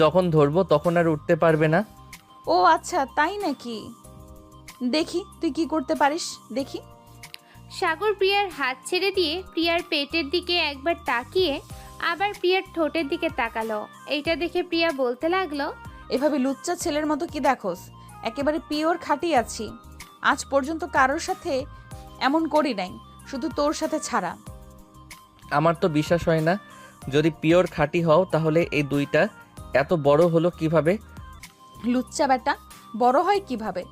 যখন ধরবো তখন আর উঠতে পারবে না। ও আচ্ছা, তাই নাকি? দেখি তুই কি করতে পারিস দেখি। সাগর প্রিয়ার হাত ছেড়ে দিয়ে প্রিয়ার পেটের দিকে একবার তাকিয়ে আবার প্রিয়ার ঠোঁটের দিকে তাকালো। এইটা দেখে প্রিয়া বলতে লাগলো, এভাবে লুচ্চা ছেলের মতো কি দেখোস? একেবারে পিওর খাঁটি আছি। আজ পর্যন্ত কারোর সাথে এমন করি নাই, শুধু তোর সাথে ছাড়া। আমার তো বিশ্বাস হয় না। যদি পিওর খাঁটি হও তাহলে এই 2টা এত বড় হলো কিভাবে? লুচ্চা বেটা, বড় হয় কিভাবে?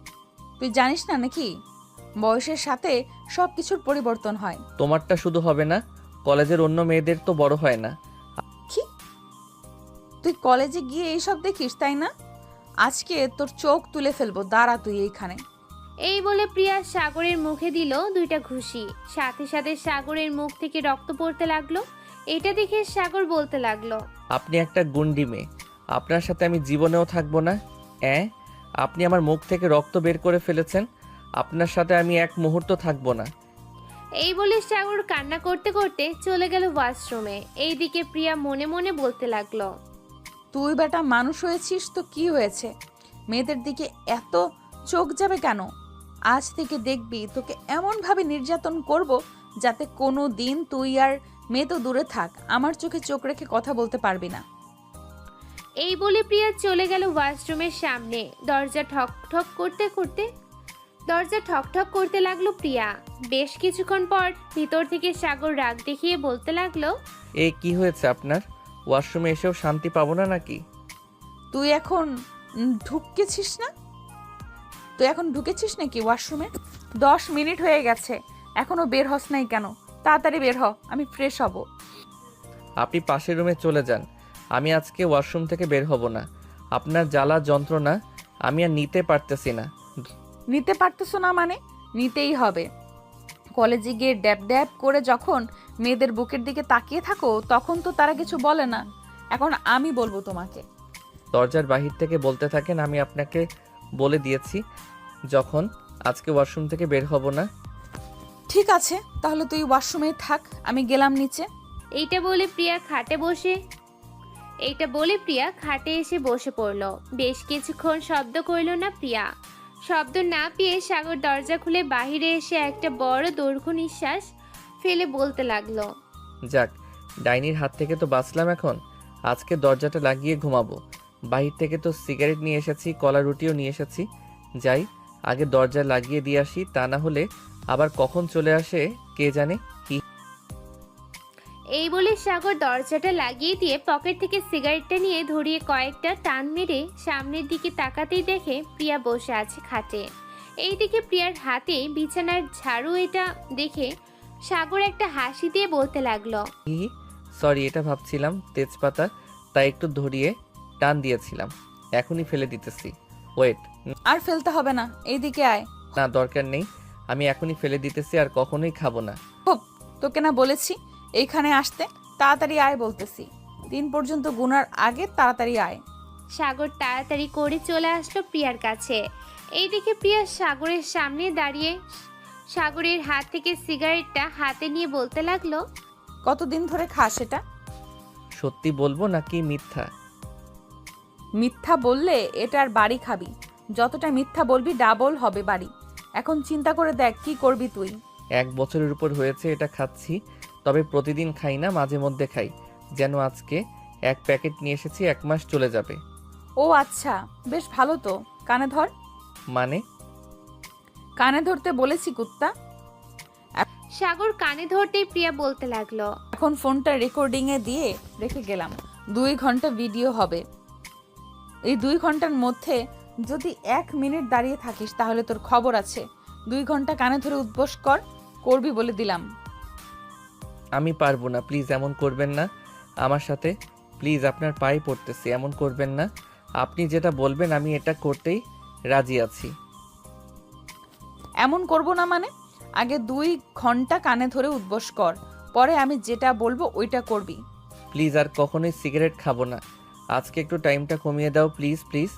তুই জানিস না নাকি? বয়সের সাথে সব কিছুর পরিবর্তন হয়। তোমারটা শুধু হবে না, কলেজের অন্য মেয়েদের তো বড় হয় না। কি? তুই কলেজে গিয়ে এইসব দেখিস, তাই না? আজকে তোর চোখ তুলে ফেলবো, দাঁড়া তুই এইখানে। এই বলে প্রিয়া সাগরের মুখে দিল 2টা ঘুষি। সাথে সাথে সাগরের মুখ থেকে রক্ত পড়তে লাগলো। এটা দেখে সাগর বলতে লাগলো, আপনি একটা গুন্ডি মেয়ে, আপনার সাথে আমি জীবনেও থাকবো না। আপনি আমার মুখ থেকে রক্ত বের করে ফেলেছেন। আপনার সাথে আমি এক মুহূর্ত থাকবো না। এই বলে সাগর কান্না করতে করতে চলে গেল ওয়াশরুমে। এইদিকে প্রিয়া মনে মনে বলতে লাগলো, তুই বেটা মানুষ হয়েছিস তো কি হয়েছে, মেয়েদের দিকে এত চোখ যাবে কেন? আজ থেকে দেখবি তোকে এমনভাবে নির্যাতন করব যাতে কোনো দিন তুই আর মেয়ে তো দূরে থাক, আমার চোখে চোখ রেখে কথা বলতে পারবি না। এই বলে প্রিয়া চলে গেল ওয়াশরুমের সামনে। দরজা ঠক ঠক করতে লাগলো প্রিয়া। বেশ কিছুক্ষণ পর ভিতর থেকে সাগর রাগ দেখিয়ে বলতে লাগলো, এ কি হয়েছে আপনার? ওয়াশরুমে এসেও শান্তি পাবো না নাকি? তুই এখন ঢুকেছিস না? তুই এখন ঢুকেছিস নাকি ওয়াশরুমে? 10 মিনিট হয়ে গেছে, এখনো বের হস নাই কেন? তাড়াতাড়ি বের হ, আমি ফ্রেশ হব। আপনি পাশের রুমে চলে যান, আমি আজকে ওয়াশরুম থেকে বের হব না। আপনার জ্বালা যন্ত্রণা আমি আর নিতে পারতেছি না। নিতে পারতেছো না মানে? নিতেই হবে। কলেজে গিয়ে ড্যাব ড্যাব করে যখন মেয়েদের বুকের দিকে তাকিয়ে থাকো তখন তো তারা কিছু বলে না, এখন আমি বলবো তোমাকে। দরজার বাহির থেকে বলতে থাকেন, আমি আপনাকে বলে দিয়েছি যখন আজকে ওয়াশরুম থেকে বের হব না। ঠিক আছে, তাহলে তুই ওয়াশরুমেই থাক, আমি গেলাম নিচে। এইটা বলে প্রিয়া খাটে এসে বসে পড়ল। বেশ কিছুক্ষণ শব্দ করল না প্রিয়া। শব্দ না পেয়ে সাগর দরজা খুলে বাহিরে এসে একটা বড় দৈর্ঘ্য নিঃশ্বাস ফেলে বলতে লাগলো, যাক, ডাইনির হাত থেকে তো বাঁচলাম। এখন আজকে দরজাটা লাগিয়ে ঘুমাবো। বাহির থেকে তো সিগারেট নিয়ে এসেছি, কলা রুটিও নিয়ে এসেছি। যাই, আগে দরজা লাগিয়ে দিয়ে আসি, তা না হলে আবার কখন চলে আসে কে জানে। এই বলে সাগর দরজাটা লাগিয়ে দিয়ে পকেট থেকে সিগারেটটা নিয়ে ধরিয়ে কয়েকটা টান মেরে সামনের দিকে তাকাতেই দেখে প্রিয়া বসে আছে খাটে। এইদিকে প্রিয়ার হাতে বিছানার ঝাড়ু, এটা দেখে সাগর একটা হাসি দিয়ে বলতে লাগলো, সরি, এটা ভাবছিলাম তেজপাতা, তাই একটু ধরিয়ে টান দিয়েছিলাম, এখনই ফেলে দিতেছি। ওয়েট, আর ফেলতে হবে না, এইদিকে আয়। না দরকার নেই, আমি এখনই ফেলে দিতেছি, আর কখনোই খাবো না। তোকে না বলেছি এইখানে আসতে? তাড়াতাড়ি আয় বলতেছি, 3 পর্যন্ত গুনার আগে তাড়াতাড়ি আয়। সাগর তাড়াতাড়ি করে চলে আসলো প্রিয়ার কাছে। এইদিকে প্রিয়া সাগরের সামনে দাঁড়িয়ে সাগরের হাত থেকে সিগারেটটা হাতে নিয়ে বলতে লাগলো, কতদিন ধরে খাস এটা? সত্যি বলবো নাকি মিথ্যা? মিথ্যা বললে এটার বাড়ি খাবি, যতটা মিথ্যা বলবি ডাবল হবে বাড়ি। এখন চিন্তা করে দেখ কি করবি তুই। 1 বছরের উপর হয়েছে এটা খাচ্ছি, তবে প্রতিদিন খাই না, মাঝে মধ্যে খাই। যেন আজকে 1 প্যাকেট নিয়ে এসেছি, 1 মাস চলে যাবে। ও আচ্ছা, বেশ ভালো তো। কানে ধর। মানে? কানে ধরতে বলেছি কুত্তা। সাগর কানে ধরতেই প্রিয়া বলতে লাগলো, এখন ফোনটা রেকর্ডিংয়ে দিয়ে রেখে গেলাম, 2 ঘন্টা ভিডিও হবে। এই 2 ঘন্টার মধ্যে যদি 1 মিনিট দাঁড়িয়ে থাকিস তাহলে তোর খবর আছে। 2 ঘন্টা কানে ধরে উদ্বোস করবি বলে দিলাম। আমি পারবো না, প্লিজ এমন করবেন না আমার সাথে। প্লিজ আপনার পায়ে পড়তেছি, এমন করবেন না। আপনি যেটা বলবেন আমি এটা করতেই রাজি আছি। এমন করব না মানে? আগে 2 ঘন্টা কানে ধরে উদ্বোস কর, পরে আমি যেটা বলবো ওইটা করবি। প্লিজ আর কখনোই সিগারেট খাবো না। আজকে একটু টাইমটা কমিয়ে দাও প্লিজ প্লিজ।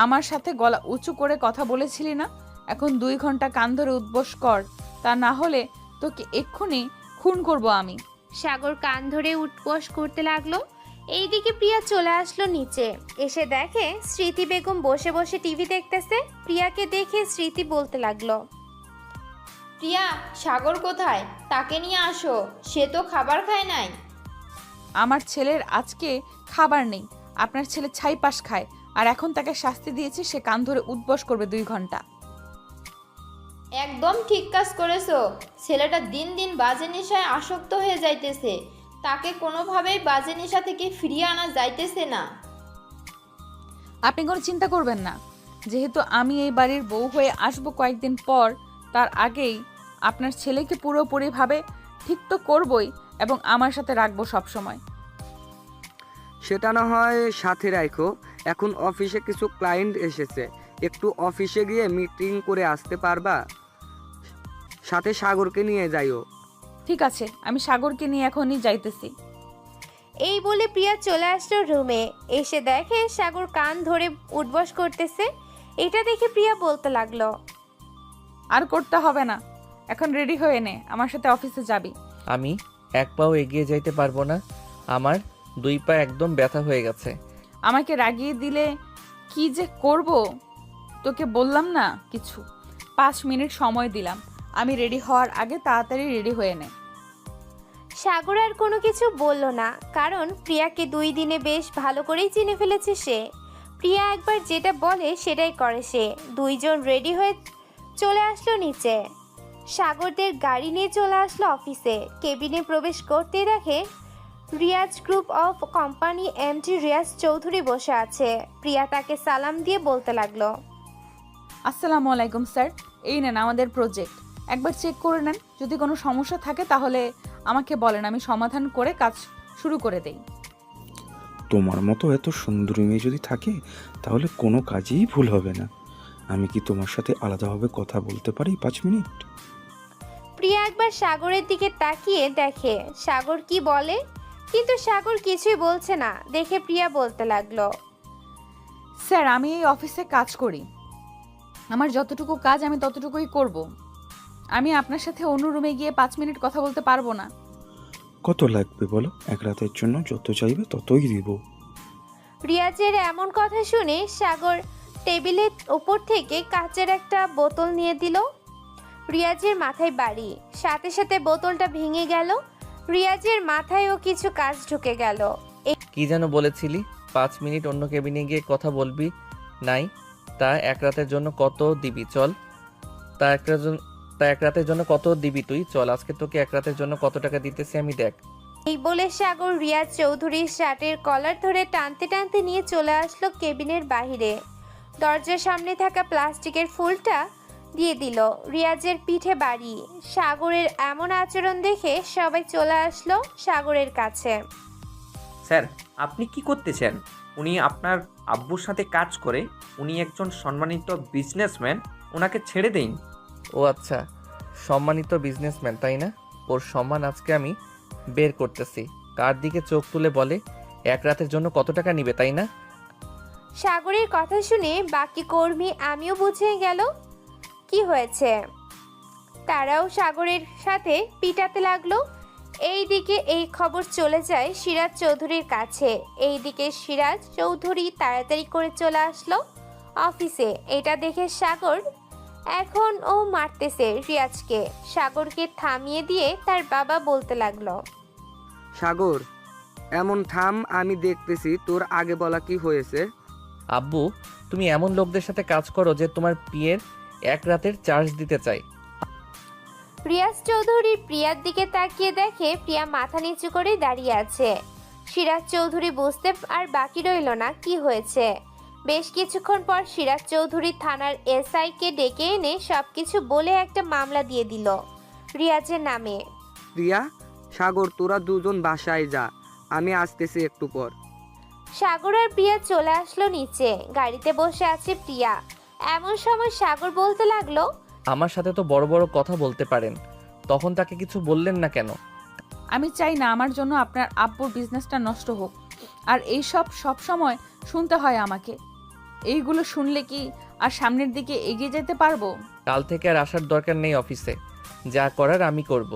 আমার সাথে গলা উঁচু করে কথা বলেছিলি না? এখন 2 ঘন্টা কান ধরে উদ্বোস কর, তা না হলে তোকে এক্ষুনি খুন করব আমি। সাগর কান ধরে উঠবস করতে লাগলো। এইদিকে প্রিয়া চলে আসলো নিচে। এসে দেখে স্মৃতি বেগম বসে বসে টিভি দেখতেছে। প্রিয়াকে দেখে স্মৃতি বলতে লাগলো, প্রিয়া, সাগর কোথায়? তাকে নিয়ে আসো, সে তো খাবার খায় নাই। আমার ছেলের আজকে খাবার নেই, আপনার ছেলে ছাইপাস খায়, আর এখন তাকে শাস্তি দিয়েছি, সে কান ধরে উদ্বোস করবে 2 ঘন্টা। একদম ঠিক কাজ করেছো। ছেলেটা দিন দিন বাজে নেশায় আসক্ত হয়ে যাইতেছে, তাকে কোনোভাবেই বাজে নেশা থেকে ফিরিয়ে আনা যাইতেছে না। আপনি কোনো চিন্তা করবেন না, যেহেতু আমি এই বাড়ির বউ হয়ে আসবো কয়েকদিন পর, তার আগেই আপনার ছেলেকে পুরোপুরিভাবে ঠিক তো করবই, এবং আমার সাথে রাখবো সব সময়। সেটা না হয় সাথে রাখো। এখন অফিসে কিছু ক্লায়েন্ট এসেছে, একটু অফিসে গিয়ে মিটিং করে আসতে পারবা? সাথে সাগরকে নিয়ে যাইও। ঠিক আছে, আমি সাগরকে নিয়ে এখনই যাইতেছি। এই বলে প্রিয়া চলে আসলো রুমে। এসে দেখে সাগর কান ধরে উঠবস করতেছে। এটা দেখে প্রিয়া বলতে লাগলো, আর করতে হবে না, এখন রেডি হয়ে নে, আমার সাথে অফিসে যাবি। আমি এক পাও এগিয়ে যাইতে পারবো না, আমার 2 পা একদম ব্যথা হয়ে গেছে। আমাকে রাগিয়ে দিলে কি যে করব, তোকে বললাম না কিছু। 5 মিনিট সময় দিলাম, আমি রেডি হওয়ার আগে তাড়াতাড়ি রেডি হয়ে নে। সাগর আর কোনো কিছু বলল না, কারণ প্রিয়াকে 2 দিনে বেশ ভালো করেই চিনে ফেলেছে সে। প্রিয়া একবার যেটা বলে সেটাই করে সে। 2 জন রেডি হয়ে চলে আসলো নিচে। সাগরদের গাড়ি নিয়ে চলে আসলো অফিসে। কেবিনে প্রবেশ করতেই দেখে Riaz group of company MD Riaz Chowdhury বসে আছে। প্রিয়া তাকে সালাম দিয়ে বলতে লাগলো, আসসালামু আলাইকুম স্যার, এই নেন আমাদের প্রজেক্ট, একবার চেক করে নেন, যদি কোনো সমস্যা থাকে তাহলে আমাকে বলেন, আমি সমাধান করে কাজ শুরু করে দেই। তোমার মতো এত সুন্দরী মেয়ে যদি থাকে তাহলে কোনো কাজেই ভুল হবে না। আমি কি তোমার সাথে আলাদাভাবে কথা বলতে পারি 5 মিনিট? প্রিয়া একবার সাগরের দিকে তাকিয়ে দেখে সাগর কি বলে, কিন্তু সাগর কিছুই বলছে না দেখে প্রিয়া বলতে লাগলো, স্যার আমি এই অফিসে কাজ করি, আমার যতটুকু কাজ আমি ততটুকুই করব। আমি আপনার সাথে অন্য রুমে গিয়ে 5 মিনিট কথা বলতে পারবো না। কত লাগবে বলো, এক রাতের জন্য যত চাইবে ততই দিব। রিয়াজের এমন কথা শুনে সাগর টেবিলের উপর থেকে কাচের একটা বোতল নিয়ে দিল। রিয়াজের মাথায় বাড়ি, সাথে সাথে বোতলটা ভেঙে গেল। রিয়াজের মাথায়ও কিছু কাজ ঢুকে গেল। কি যেন বলেছিলি 5 মিনিট অন্য কেবিনে গিয়ে কথা বলবি নাই, তা এক রাতের জন্য কত দিবি? চল, তা এক রাতের জন্য কত দিবি তুই? চল আজকে তোকে এক রাতের জন্য কত টাকা দিতেছি আমি, দেখ। এই বলে সাগর রিয়াজ চৌধুরীর শার্টের কলার ধরে টানতে টানতে নিয়ে চলে আসলো কেবিনের বাহিরে। দরজার সামনে থাকা প্লাস্টিকের ফুলটা দিয়ে দিল রিয়াজের পিঠে বাড়ি। সাগরের এমন আচরণ দেখে সবাই চলে আসলো সাগরের কাছে। স্যার, আপনি কি করতেছেন? উনি আপনার আব্বুর সাথে কাজ করে, উনি একজন সম্মানিত বিজনেসম্যান, ওনাকে ছেড়ে দিন। ও আচ্ছা, সম্মানিত বিজনেসম্যান তাই না? ওর সম্মান আজকে আমি বের করতেছি। কার দিকে চোখ তুলে বলে এক রাতের জন্য কত টাকা নিবে, তাই না? সাগরের কথা শুনে বাকি কর্মী আমিও বুঝে গেল কি হয়েছে। তারাও সাগরের সাথে পিটাতে লাগলো। এইদিকে এই খবর চলে যায় সিরাজ চৌধুরীর কাছে। এইদিকে সিরাজ চৌধুরী তাড়াতাড়ি করে চলে আসলো অফিসে। এটা দেখে সাগর এখন ও মারতেছে রিয়াজকে। সাগরকে থামিয়ে দিয়ে তার বাবা বলতে লাগলো, সাগর এমন থাম, আমি দেখতেছি তোর আগে বলা কি হয়েছে। আব্বু, তুমি এমন লোকদের সাথে কাজ করো যে তোমার বিয়ের এক রাতের চার্জ দিতে চাই। রিয়াজ চৌধুরী প্রিয়ার দিকে তাকিয়ে দেখে প্রিয়া মাথা নিচু করে দাঁড়িয়ে আছে। সিরাজ চৌধুরী বুঝতে আর বাকি রইল না কি হয়েছে। বেশ কিছুক্ষণ পর সিরাজ চৌধুরী থানার এসআই কে ডেকে এনে সবকিছু বলে একটা মামলা দিয়ে দিল রিয়াজের নামে। প্রিয়া, সাগর তোরা দুজন বাসায় যা, আমি আসতেছি একটু পর। সাগর আর প্রিয়া চলে আসলো নিচে। গাড়িতে বসে আছে প্রিয়া। এমন সময় সাগর বলতে লাগলো, আমার সাথে তো বড় বড় কথা বলতে পারেন, তখন তাকে কিছু বললেন না কেন? আমি চাই না আমার জন্য আপনার আব্বুর বিজনেসটা নষ্ট হোক, আর এইসব সব সময় শুনতে হয় আমাকে। এইগুলো শুনলে কি আর সামনের দিকে এগিয়ে যেতে পারবো? কাল থেকে আর আসার দরকার নেই অফিসে, যা করার আমি করব।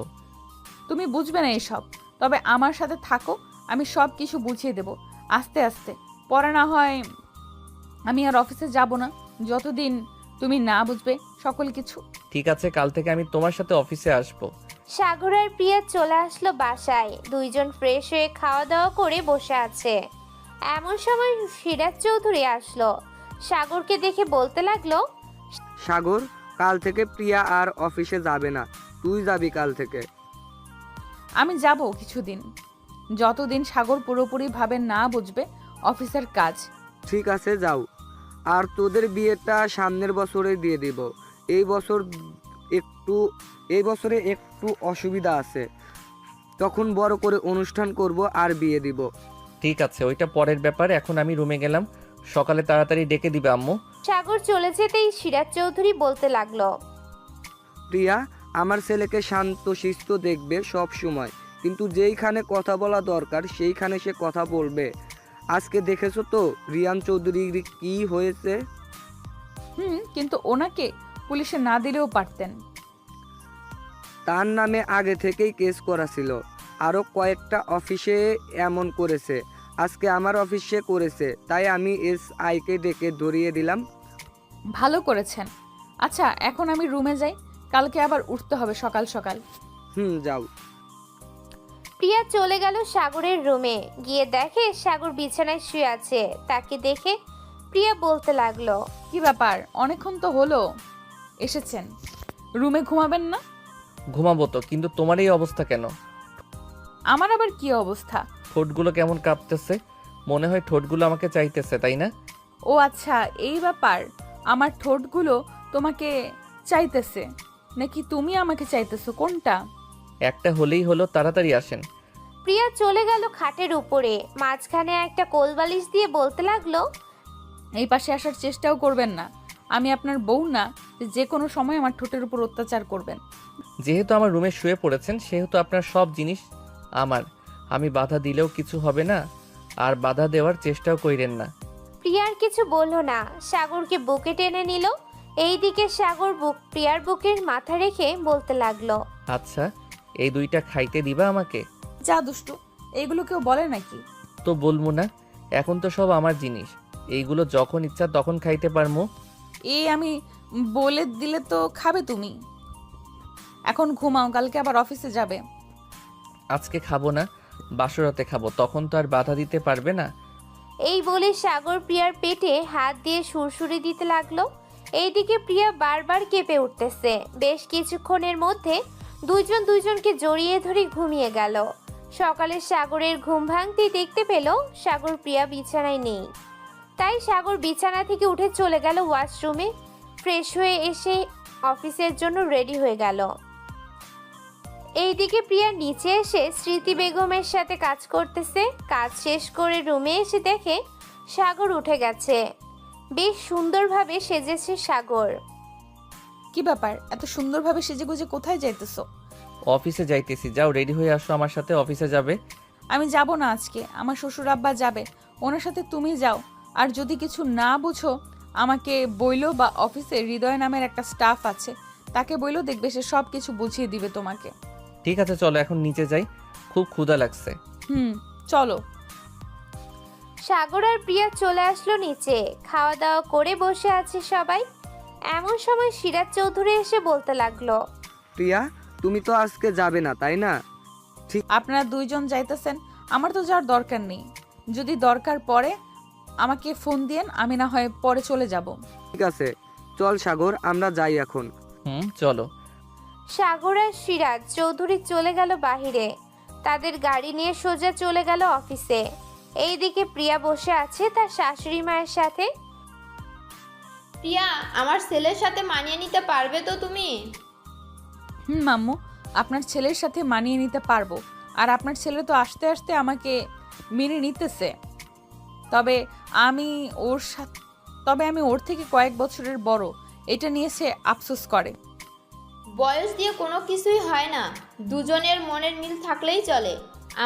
তুমি বুঝবে না এসব, তবে আমার সাথে থাকো, আমি সব কিছু বুঝিয়ে দেব আস্তে আস্তে। পরে না হয় আমি আর অফিসে যাব না, যতদিন তুমি না বুঝবে সকল কিছু। ঠিক আছে, কাল থেকে আমি তোমার সাথে অফিসে আসবো। সাগর আর প্রিয়া চলে আসলো বাসায়। দুইজন ফ্রেশ হয়ে খাওয়া দাওয়া করে বসে আছে। এমন সময় সিরাজ চৌধুরী আসলো। সাগরকে দেখে বলতে লাগলো, সাগর, কাল থেকে প্রিয়া আর অফিসে যাবে না, তুই যাবি কাল থেকে। আমি যাব কিছুদিন, যতদিন সাগর পুরোপুরি ভাবে না বুঝবে অফিসের কাজ। ঠিক আছে, যাও। আর তোদের বিয়েটা সামনের বছরে দিয়ে দিব। এই বছরে একটু অসুবিধা আছে, তখন বড় করে অনুষ্ঠান করব আর বিয়ে দিব। ঠিক আছে, ওইটা পরের ব্যাপার। এখন আমি রুমে গেলাম, সকালে তাড়াতাড়ি ডেকে দিবে আম্মু। সাগর চলে যেতেই সিরাজ চৌধুরী বলতে লাগলো, প্রিয়া, আমার ছেলেকে শান্ত শিষ্ট দেখবে সব সময়, কিন্তু যেইখানে কথা বলা দরকার সেইখানে সে কথা বলবে। আজকে দেখেছো তো রিয়ান চৌধুরীর কি হয়েছে? কিন্তু ওনাকে পুলিশে না দিলেও পারতেন। তার নামে আগে থেকেই কেস করা ছিল। আরও কয়েকটা অফিসে এমন করেছে। আজকে আমার অফিসে করেছে, তাই আমি SIকে ডেকে ধরিয়ে দিলাম। ভালো করেছেন। আচ্ছা এখন আমি রুমে যাই, কালকে আবার উঠতে হবে সকাল সকাল। যাও। প্রিয়া চলে গেল সাগরের রুমে। গিয়ে দেখে সাগর বিছানায় শুয়ে আছে। তাকে দেখে প্রিয়া বলতে লাগলো, কি ব্যাপার, অনেকক্ষণ তো হলো এসেছেন, রুমে ঘুমাবেন না? ঘুমাবো তো, কিন্তু তোমার এই অবস্থা কেন? আমার আবার কি অবস্থা? ঠোঁটগুলো কেমন কাঁপতেছে, মনে হয় ঠোঁটগুলো আমাকে চাইতেছে, তাই না? ও আচ্ছা, এই ব্যাপার। আমার ঠোঁটগুলো তোমাকে চাইতেছে নাকি তুমি আমাকে চাইতেছো, কোনটা? একটা হলেই হলো, তাড়াতাড়ি আসেন। প্রিয়া চলে গেল খাটের উপরে। মাঝখানে একটা কোলবালিশ দিয়ে বলতে লাগলো, এই পাশে আসার চেষ্টাও করবেন না। আমি আপনার বউ না যে কোনো সময় আমার ঠোঁটের উপর অত্যাচার করবেন। যেহেতু আমার রুমে শুয়ে পড়েছেন, সেহেতু আপনার সব জিনিস আমার। আমি বাধা দিলেও কিছু হবে না, আর বাধা দেওয়ার চেষ্টাও কইরেন না। প্রিয়ার কিছু বলল না, সাগরকে বুকে টেনে নিল। এইদিকে সাগর প্রিয়ার বুকের মাথা রেখে বলতে লাগলো, আচ্ছা, এই দুইটা খাইতে দিবা আমাকে? যা দুষ্টু, এইগুলো কেউ বলে নাকি? তো বলবো না, এখন তো সব আমার জিনিস, এইগুলো যখন ইচ্ছা তখন খাইতে পারমু। এই আমি বলে দিলে তো খাবে তুমি। এখন ঘুমাও, কালকে আবার অফিসে যাবে। আজকে খাবো না, বাসরাতে খাবো, তখন তো আর বাধা দিতে পারবে না। এই বলে সাগর প্রিয়ার পেটে হাত দিয়ে সুরসুরি দিতে লাগলো। এইদিকে প্রিয়া বারবার কেঁপে উঠতেছে। বেশ কিছুক্ষণের মধ্যে দুইজন দুইজনকে জড়িয়ে ধরে ঘুমিয়ে গেল। সকালে সাগরের ঘুম ভাঙতেই দেখতে পেল সাগর প্রিয়া বিছানায় নেই। তাই সাগর বিছানা থেকে উঠে চলে গেল ওয়াশরুমে। ফ্রেশ হয়ে এসে অফিসের জন্য রেডি হয়ে গেল। এইদিকে প্রিয়া নিচে এসে স্মৃতি বেগমের সাথে কাজ করতেছে। কাজ শেষ করে রুমে এসে দেখে সাগর উঠে গেছে। বেশ সুন্দরভাবে সেজেছে সাগর। কি ব্যাপার, এত সুন্দরভাবে সেজেগুজে কোথায় যাইতেছো? অফিসে যাইতেছি, যাও রেডি হয়ে আসো, আমার সাথে অফিসে যাবে। আমি যাব না আজকে, আমার শ্বশুর আব্বা যাবে, ওনার সাথে তুমি যাও। আর যদি কিছু না বুঝো আমাকে বইলো, বা অফিসে হৃদয় নামের একটা স্টাফ আছে, তাকে বইলো, দেখবে সে সব কিছু বুঝিয়ে দিবে তোমাকে। ঠিক আছে, চলো এখন নিচে যাই, খুব ক্ষুধা লাগছে। চলো। সাগর আর প্রিয়া চলে আসলো নিচে। খাওয়া দাওয়া করে বসে আছে সবাই। এমন সময় সিরাজ চৌধুরী এসে বলতে লাগলো, প্রিয়া, তুমি তো আজকে যাবে না, তাই না? আপনারা দুইজন যাইতেছেন, আমার তো যাওয়ার দরকার নেই। যদি দরকার পড়ে আমাকে ফোন দিয়েন, আমি না হয় পরে চলে যাব। ঠিক আছে, চল সাগর, আমরা যাই এখন। চলো। সাগর আর সিরাজ চৌধুরী চলে গেল বাহিরে। তাদের গাড়ি নিয়ে সোজা চলে গেল অফিসে। এইদিকে প্রিয়া বসে আছে তার শাশুড়ি মায়ের সাথে। প্রিয়া, আমার ছেলের সাথে মানিয়ে নিতে পারবে তো তুমি? মাম্মু, আপনার ছেলের সাথে মানিয়ে নিতে পারবো। আর আপনার ছেলে তো আস্তে আস্তে আমাকে মেনে নিতেছে। তবে আমি ওর থেকে কয়েক বছরের বড়, এটা নিয়ে সে আফসোস করে। বয়স দিয়ে কোনো কিছুই হয় না, দুজনের মনের মিল থাকলেই চলে।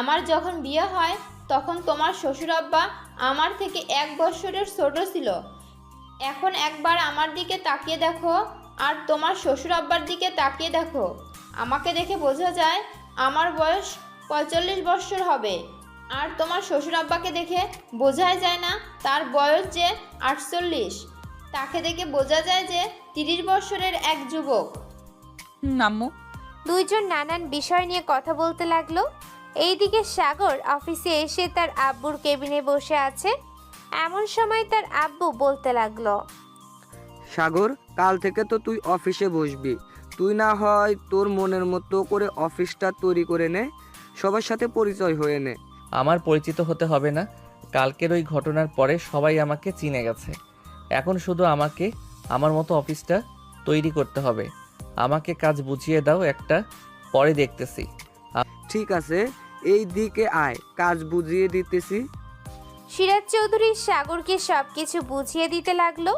আমার যখন বিয়ে হয় তখন তোমার শ্বশুর আব্বা আমার থেকে 1 বছরের ছোট ছিল। এখন একবার আমার দিকে তাকিয়ে দেখো আর তোমার শ্বশুর আব্বার দিকে তাকিয়ে দেখো। আমাকে দেখে বোঝা যায় আমার বয়স 45 বছর হবে, আর তোমার শ্বশুর আব্বাকে দেখে বোঝাই যায় না তার বয়স যে 48। তাকে দেখে বোঝা যায় যে 30 বছরের এক যুবক। আম্মু। দুইজন নানান বিষয় নিয়ে কথা বলতে লাগলো। এইদিকে সাগর অফিসে এসে তার আব্বুর কেবিনে বসে আছে। এমন সময় তার আব্বু বলতে লাগলো, সাগর, কাল থেকে তো তুই অফিসে বসবি। তুই না হয় তোর মনের মতো করে অফিসটা তৈরি করে নে, সবার সাথে পরিচয় হয়ে নে। আমার পরিচিত হতে হবে না, কালকের ওই ঘটনার পরে সবাই আমাকে চিনে গেছে। এখন শুধু আমাকে আমার মতো অফিসটা তৈরি করতে হবে। আমাকে কাজ বুঝিয়ে দাও একটা, পরে দেখতেছি। ঠিক আছে, এই দিকে আয়, কাজ বুঝিয়ে দিতেছি। সিরাজ চৌধুরী সাগরকে সবকিছু বুঝিয়ে দিতে লাগলো।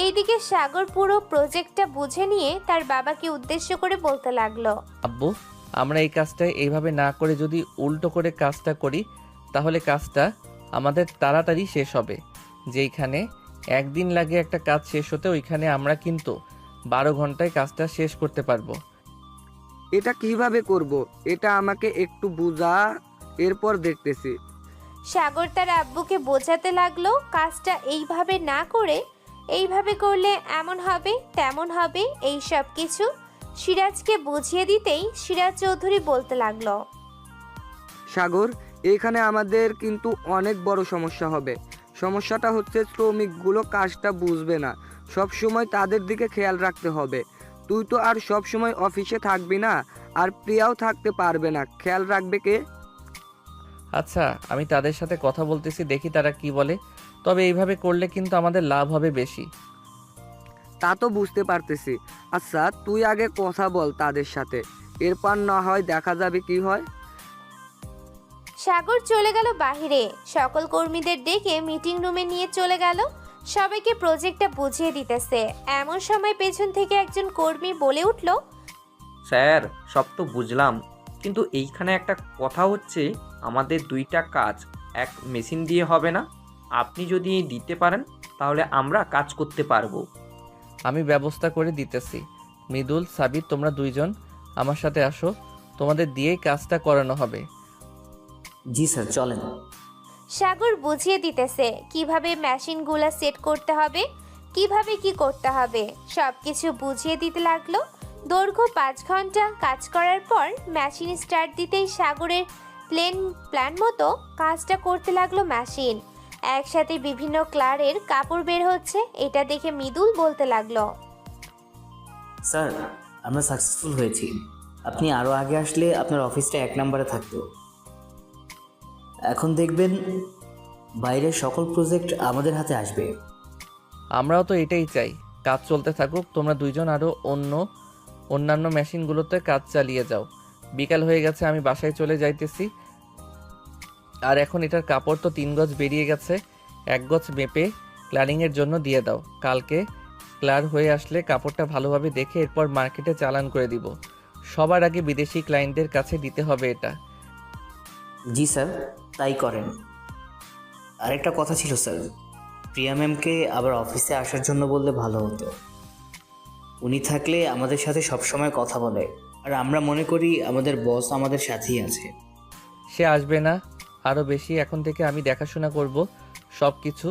এইদিকে সাগর পুরো প্রজেক্টটা বুঝে নিয়ে তার বাবাকে উদ্দেশ্য করে বলতে লাগলো, আব্বু, আমরা এই কাজটা এইভাবে না করে যদি উল্টো করে কাজটা করি, তাহলে কাজটা আমাদের তাড়াতাড়ি শেষ হবে। যেইখানে একদিন লাগে একটা কাজ শেষ হতে, ওইখানে আমরা কিন্তু 12 ঘন্টায় কাজটা শেষ করতে পারবো। এটা কিভাবে করব? এটা আমাকে একটু বুঝা, এরপর দেখতেছি। সাগর তার আব্বুকে বোঝাতে লাগলো কাজটা এইভাবে না করে এইভাবে করলে এমন হবে তেমন হবে, এই সব কিছু সিরাজকে বুঝিয়ে দিতেই সিরাজ চৌধুরী বলতে লাগলো, সাগর, এখানে আমাদের কিন্তু অনেক বড় সমস্যা হবে। সমস্যাটা হচ্ছে শ্রমিকগুলো কাজটা বুঝবে না, সব সময় তাদের দিকে খেয়াল রাখতে হবে। তুই তো আর সব সময় অফিসে থাকবি না, আর প্রিয়াও থাকতে পারবে না, খেয়াল রাখবে কে? আচ্ছা, আমি তাদের সাথে কথা বলতেছি, দেখি তারা কি বলে। তবে এইভাবে করলে কিন্তু আমাদের লাভ হবে বেশি। তা তো বুঝতে পারতেছি। আচ্ছা, তুই আগে কথা বল তাদের সাথে, এরপর না হয় দেখা যাবে কি হয়। সাগর চলে গেল বাহিরে, সকল কর্মীদের ডেকে মিটিং রুমে নিয়ে চলে গেল, সবাইকে প্রজেক্টটা বুঝিয়ে দিতেছে। এমন সময় পেছন থেকে একজন কর্মী বলে উঠল, স্যার সব তো বুঝলাম, কিন্তু এইখানে একটা কথা হচ্ছে, আমাদের 2টা কাজ এক মেশিন দিয়ে হবে না। আপনি যদি দিতে পারেন তাহলে আমরা কাজ করতে পারবো। আমি ব্যবস্থা করে দিতেছি। মৃদুল, সাবির, তোমরা 2 জন আমার সাথে আসো, তোমাদের দিয়েই কাজটা করানো হবে। জি স্যার, চলেন। সাগর বুঝিয়ে দিতেছে কিভাবে মেশিনগুলো সেট করতে হবে, কিভাবে কি করতে হবে, সবকিছু বুঝিয়ে দিতে লাগলো। দৈর্ঘ্য 5 ঘন্টা কাজ করার পর মেশিন স্টার্ট দিতেই সাগরের প্ল্যান মতো কাজটা করতে লাগলো মেশিন। একসাথে বিভিন্ন কালারের কাপড় বের হচ্ছে, এটা দেখে মৃদুল বলতে লাগলো, স্যার আমরা সাকসেসফুল হয়েছি। আপনি আরও আগে আসলে আপনার অফিসটা 1 নম্বরে থাকতো। এখন দেখবেন বাইরের সকল প্রজেক্ট আমাদের হাতে আসবে। আমরাও তো এটাই চাই, কাজ চলতে থাকুক, তোমরা 2 জন আরও অন্যান্য মেশিনগুলোতে কাজ চালিয়ে যাও। বিকাল হয়ে গেছে, আমি বাসায় চলে যাইতেছি। আর এখন এটার কাপড় তো 3 গজ বেরিয়ে গেছে, 1 গজ মেপে ক্লারিংয়ের জন্য দিয়ে দাও। কালকে ক্লার হয়ে আসলে কাপড়টা ভালোভাবে দেখে এরপর মার্কেটে চালান করে দিব। সবার আগে বিদেশি ক্লায়েন্টদের কাছে দিতে হবে এটা। জি স্যার, তাই করেন। আরেকটা কথা ছিল স্যার, প্রিয়া ম্যামকে আবার অফিসে আসার জন্য বললে ভালো হতো। উনি থাকলে আমাদের সাথে সবসময় কথা বলে, আর আমরা মনে করি আমাদের বস আমাদের সাথেই আছে। সে আসবে না, আরও বেশি এখন থেকে আমি দেখাশোনা করব সব কিছু।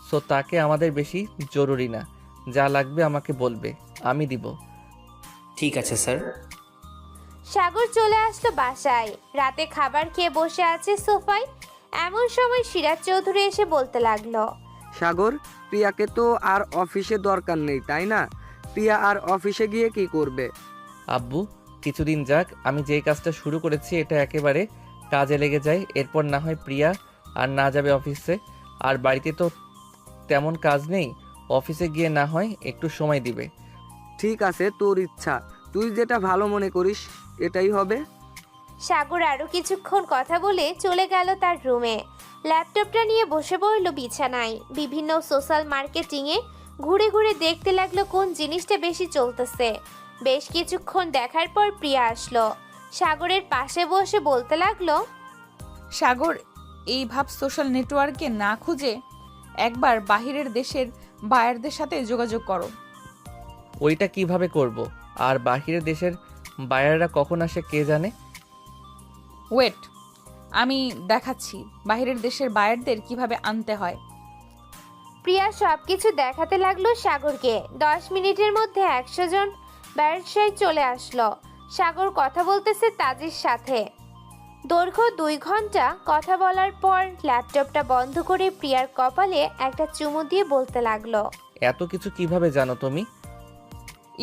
সো তাকে আমাদের বেশি জরুরি না, যা লাগবে আমাকে বলবে, আমি দিব। ঠিক আছে স্যার। সাগর চলে আসলো বাসায়, রাতে খাবার খেয়ে বসে আছে সোফায়। এমন সময় সিরাজ চৌধুরী এসে বলতে লাগলো, সাগর, প্রিয়াকে তো আর অফিসে দরকার নেই, তাই না? প্রিয়া আর অফিসে গিয়ে কি করবে? আব্বু, কিছুদিন যাক, আমি যেই কাজটা শুরু করেছি এটা একেবারে কাজে লেগে যায়, এরপর না হয় প্রিয়া আর না যাবে অফিসে। আর বাড়িতে তো তেমন কাজ নেই, অফিসে গিয়ে না হয় একটু সময় দিবে। ঠিক আছে, তোর ইচ্ছা, তুই যেটা ভালো মনে করিস এটাই হবে। সাগর আরো কিছুক্ষণ কথা বলে চলে গেল তার রুমে। ল্যাপটপটা নিয়ে বসে পড়ল বিছানায়। বিভিন্ন সোশ্যাল মার্কেটিংয়ে ঘুরে ঘুরে দেখতে লাগলো কোন জিনিসটা বেশি চলতেছে। বেশ কিছুক্ষণ দেখার পর প্রিয়া আসলো, সাগরের পাশে বসে বলতে লাগলো, সাগর, এই ভাব সোশ্যাল নেটওয়ার্কে না খুঁজে একবার বাহিরের দেশের বায়ারদের সাথে যোগাযোগ করো। ওইটা কিভাবে করব? আর বাহিরের দেশের বায়াররা কখন আসে কে জানে। ওয়েট, আমি দেখাচ্ছি বাহিরের দেশের বায়ারদের কিভাবে আনতে হয়। প্রিয়া সবকিছু দেখাতে লাগলো সাগরকে। 10 মিনিটের মধ্যে 100 জন ব্যবসায়ী চলে আসলো। সাগর কথা বলতেছে তাজির সাথে। দৈর্ঘ্য 2 ঘন্টা কথা বলার পর ল্যাপটপটা বন্ধ করে প্রিয়ার কপালে একটা চুমু দিয়ে বলতে লাগলো, এত কিছু কিভাবে জানো তুমি?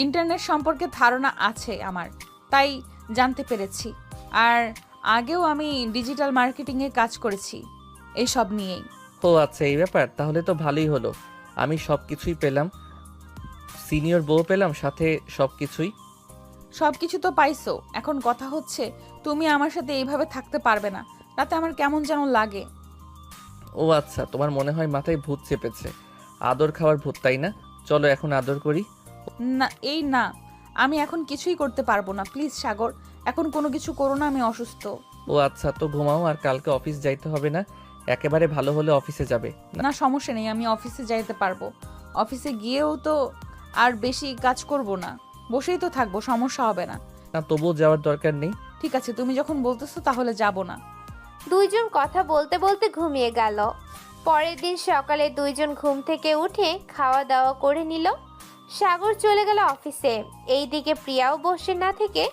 ইন্টারনেট সম্পর্কে ধারণা আছে আমার, তাই জানতে পেরেছি। আর আগেও আমি ডিজিটাল মার্কেটিংয়ে কাজ করেছি এইসব নিয়েই। ও আচ্ছা, এই ব্যাপার, তাহলে তো ভালোই হলো। আমি সব কিছুই পেলাম, সিনিয়র বউ পেলাম, সাথে সব কিছুই। সব কিছু তো পাইছো, এখন কথা হচ্ছে তুমি আমার সাথে এইভাবে থাকতে পারবে না। রাতে আমার কেমন যেন লাগে। ও আচ্ছা, তোমার মনে হয় মাথায় ভূত চেপেছে, আদর খাওয়ার ভূত, তাই না? চলো এখন আদর করি। না, এই না, আমি এখন কিছুই করতে পারবো না। প্লিজ সাগর, এখন কোনো কিছু করো না, আমি অসুস্থ। ও আচ্ছা, তো ঘুমাও, আর কালকে অফিস যাইতে হবে না। একেবারে ভালো হলে অফিসে যাবে না সমস্যা নেই, আমি অফিসে যাইতে পারবো। অফিসে গিয়েও তো আর বেশি কাজ করব না, বসেই তো থাকবো, সমস্যা হবে না। না, তবুও যাওয়ার দরকার নেই। ঠিক আছে, তুমি যখন বলতেছো তাহলে যাব না। দুইজন কথা বলতে বলতে ঘুমিয়ে গেল। পরের দিন সকালে দুইজন ঘুম থেকে উঠে খাওয়া দাওয়া করে নিল। সাগর চলে গেল অফিসে। এইদিকে প্রিয়াও বসে না থেকে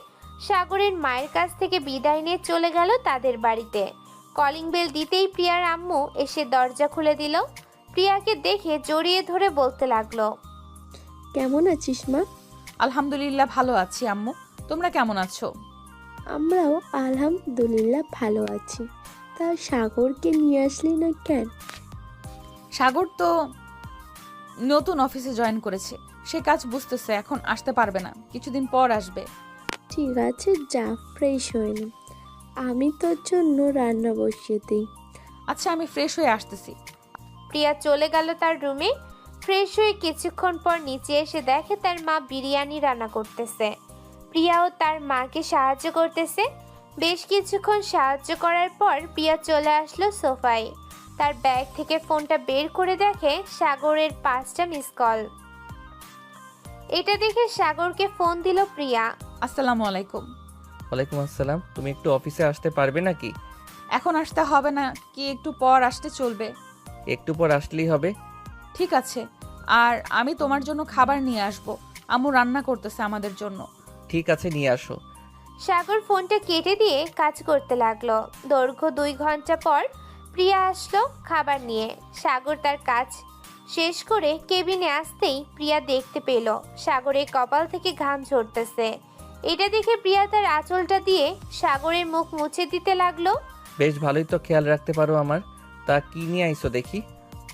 সাগরের মায়ের কাছ থেকে বিদায় নিয়ে চলে গেল তাদের বাড়িতে। কলিং বেল দিতেই প্রিয়ার আম্মু এসে দরজা খুলে দিল। প্রিয়াকে দেখে জড়িয়ে ধরে বলতে লাগলো, কেমন আছিস মা? আলহামদুলিল্লাহ ভালো আছি আম্মু, তোমরা কেমন আছো? আমরাও আলহামদুলিল্লাহ ভালো আছি। তা সাগরকে নিয়ে আসলি না কেন? সাগর তো নতুন অফিসে জয়েন করেছে, সে কাজ বুঝতেছে, এখন আসতে পারবে না, কিছুদিন পর আসবে। ঠিক আছে, যা ফ্রেশ হয়ে নে, আমি তোর জন্য রান্না বসিয়ে দিই। আচ্ছা, আমি ফ্রেশ হয়ে আসতেছি। প্রিয়া চলে গেল তার রুমে। ফ্রেশ হয়ে কিছুক্ষণ পর নিচে এসে দেখে তার মা বিরিয়ানি রান্না করতেছে। প্রিয়াও তার মাকে সাহায্য করতেছে। বেশ কিছুক্ষণ সাহায্য করার পর প্রিয়া চলে আসলো সোফায়। তার ব্যাগ থেকে ফোনটা বের করে দেখে সাগরের 5টা মিস কল। এটা দেখে সাগরকে ফোন দিল প্রিয়া। আসসালামু আলাইকুম। ওয়ালাইকুম আসসালাম। তুমি একটু অফিসে আসতে পারবে নাকি? এখন আসতে হবে না কি, একটু পর আসতে চলবে? একটু পর আসলেই হবে। ঠিক আছে, আর আমি তোমার জন্য খাবার নিয়ে আসব, আম্মু রান্না করতেছে আমাদের জন্য। ঠিক আছে, নিয়ে আসো। সাগর ফোনটা কেটে দিয়ে কাজ করতে লাগলো। দৈর্ঘ্য 2 ঘন্টা পর প্রিয়া আসলো খাবার নিয়ে। সাগর তার কাজ শেষ করে কেবিনে আসতেই প্রিয়া দেখতে পেল সাগরের কপাল থেকে ঘাম ঝরতেছে। এটা দেখে প্রিয়া তার আঁচলটা দিয়ে সাগরের মুখ মুছে দিতে লাগলো। বেশ ভালোই তো খেয়াল রাখতে পারো আমার। তা কি নিয়ে আইছো দেখি?